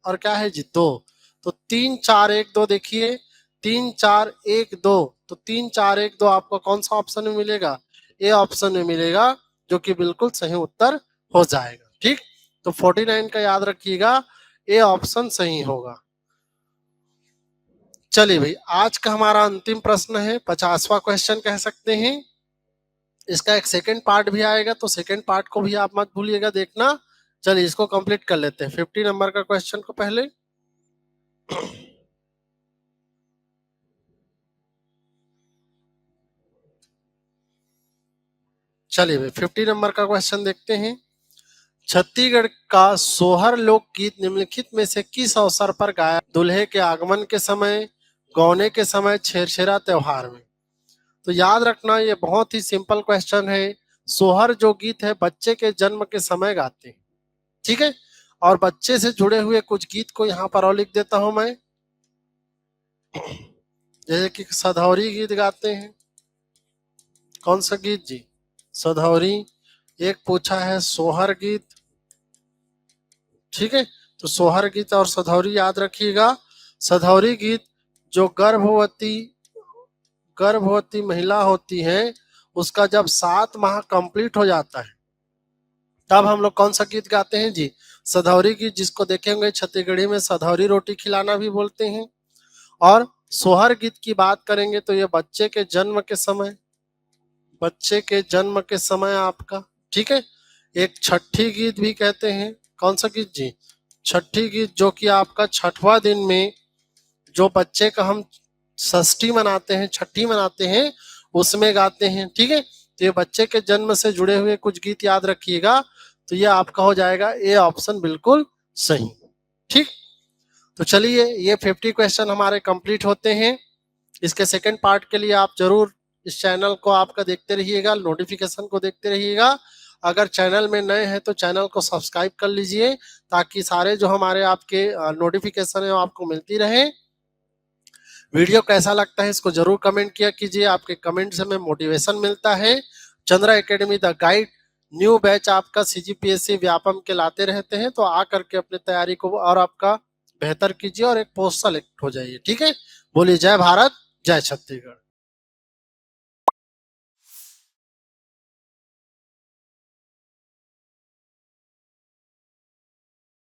और क्या है जी 2। तो 3, 4, 1, 2 देखिए, 3, 4, 1, 2। तो 3, 4, 1, 2 आपको कौन सा ऑप्शन में मिलेगा? ए ऑप्शन में मिलेगा, जो कि बिल्कुल सही उत्तर हो जाएगा, ठीक। तो 49 का याद रखिएगा, ए ऑप्शन सही होगा। चलिए भाई, आज का हमारा अंतिम प्रश्न है, 50वां क्वेश्चन कह सकते हैं। इसका एक सेकंड पार्ट भी आएगा, तो सेकंड पार्ट को भी आप मत भूलिएगा देखना। चलिए इसको कंप्लीट कर लेते हैं, 50 नंबर का क्वेश्चन को पहले। चलिए भाई, 50 नंबर का क्वेश्चन देखते हैं। छत्तीसगढ़ का सोहर लोकगीत निम्नलिखित में से किस अवसर पर गाया? दूल्हे के आगमन के समय, गौने के समय, छेरछेरा त्योहार में। तो याद रखना, ये बहुत ही सिंपल क्वेश्चन है। सोहर जो गीत है बच्चे के जन्म के समय गाते हैं, ठीक है। और बच्चे से जुड़े हुए कुछ गीत को यहाँ पर और लिख देता हूं मैं, जैसे कि सधौरी गीत गाते हैं। कौन सा गीत जी? सधौरी। एक पूछा है सोहर गीत, ठीक है। तो सोहर गीत और सधौरी याद रखिएगा। सधौरी गीत जो गर्भवती महिला होती है, उसका जब 7 माह कंप्लीट हो जाता है, तब हम लोग कौन सा गीत गाते हैं जी? सधौरी गीत, जिसको देखेंगे छत्तीसगढ़ी में सधौरी रोटी खिलाना भी बोलते हैं। और सोहर गीत की बात करेंगे तो ये बच्चे के जन्म के समय आपका, ठीक है। एक छठी गीत भी कहते हैं। कौन सा गीत जी? छठी गीत, जो कि आपका छठवां दिन में जो बच्चे का हम षष्ठी मनाते हैं, छठी मनाते हैं, उसमें गाते हैं, ठीक है। तो ये बच्चे के जन्म से जुड़े हुए कुछ गीत याद रखिएगा। तो ये आपका हो जाएगा ए ऑप्शन बिल्कुल सही, ठीक। तो चलिए, ये 50 क्वेश्चन हमारे कंप्लीट होते हैं। इसके सेकंड पार्ट के लिए आप जरूर इस चैनल को आपका देखते रहिएगा, नोटिफिकेशन को देखते रहिएगा। अगर चैनल में नए हैं तो चैनल को सब्सक्राइब कर लीजिए, ताकि सारे जो हमारे आपके नोटिफिकेशन है वो आपको मिलती रहे। वीडियो कैसा लगता है इसको जरूर कमेंट किया कीजिए, आपके कमेंट से हमें मोटिवेशन मिलता है। Chandra academy the guide new batch आपका सीजीपीएससी व्यापम के लाते रहते हैं, तो आ करके अपनी तैयारी को और आपका बेहतर कीजिए और एक पोस्ट सेलेक्ट हो जाइए, ठीक है। बोलिए जय भारत, जय छत्तीसगढ़।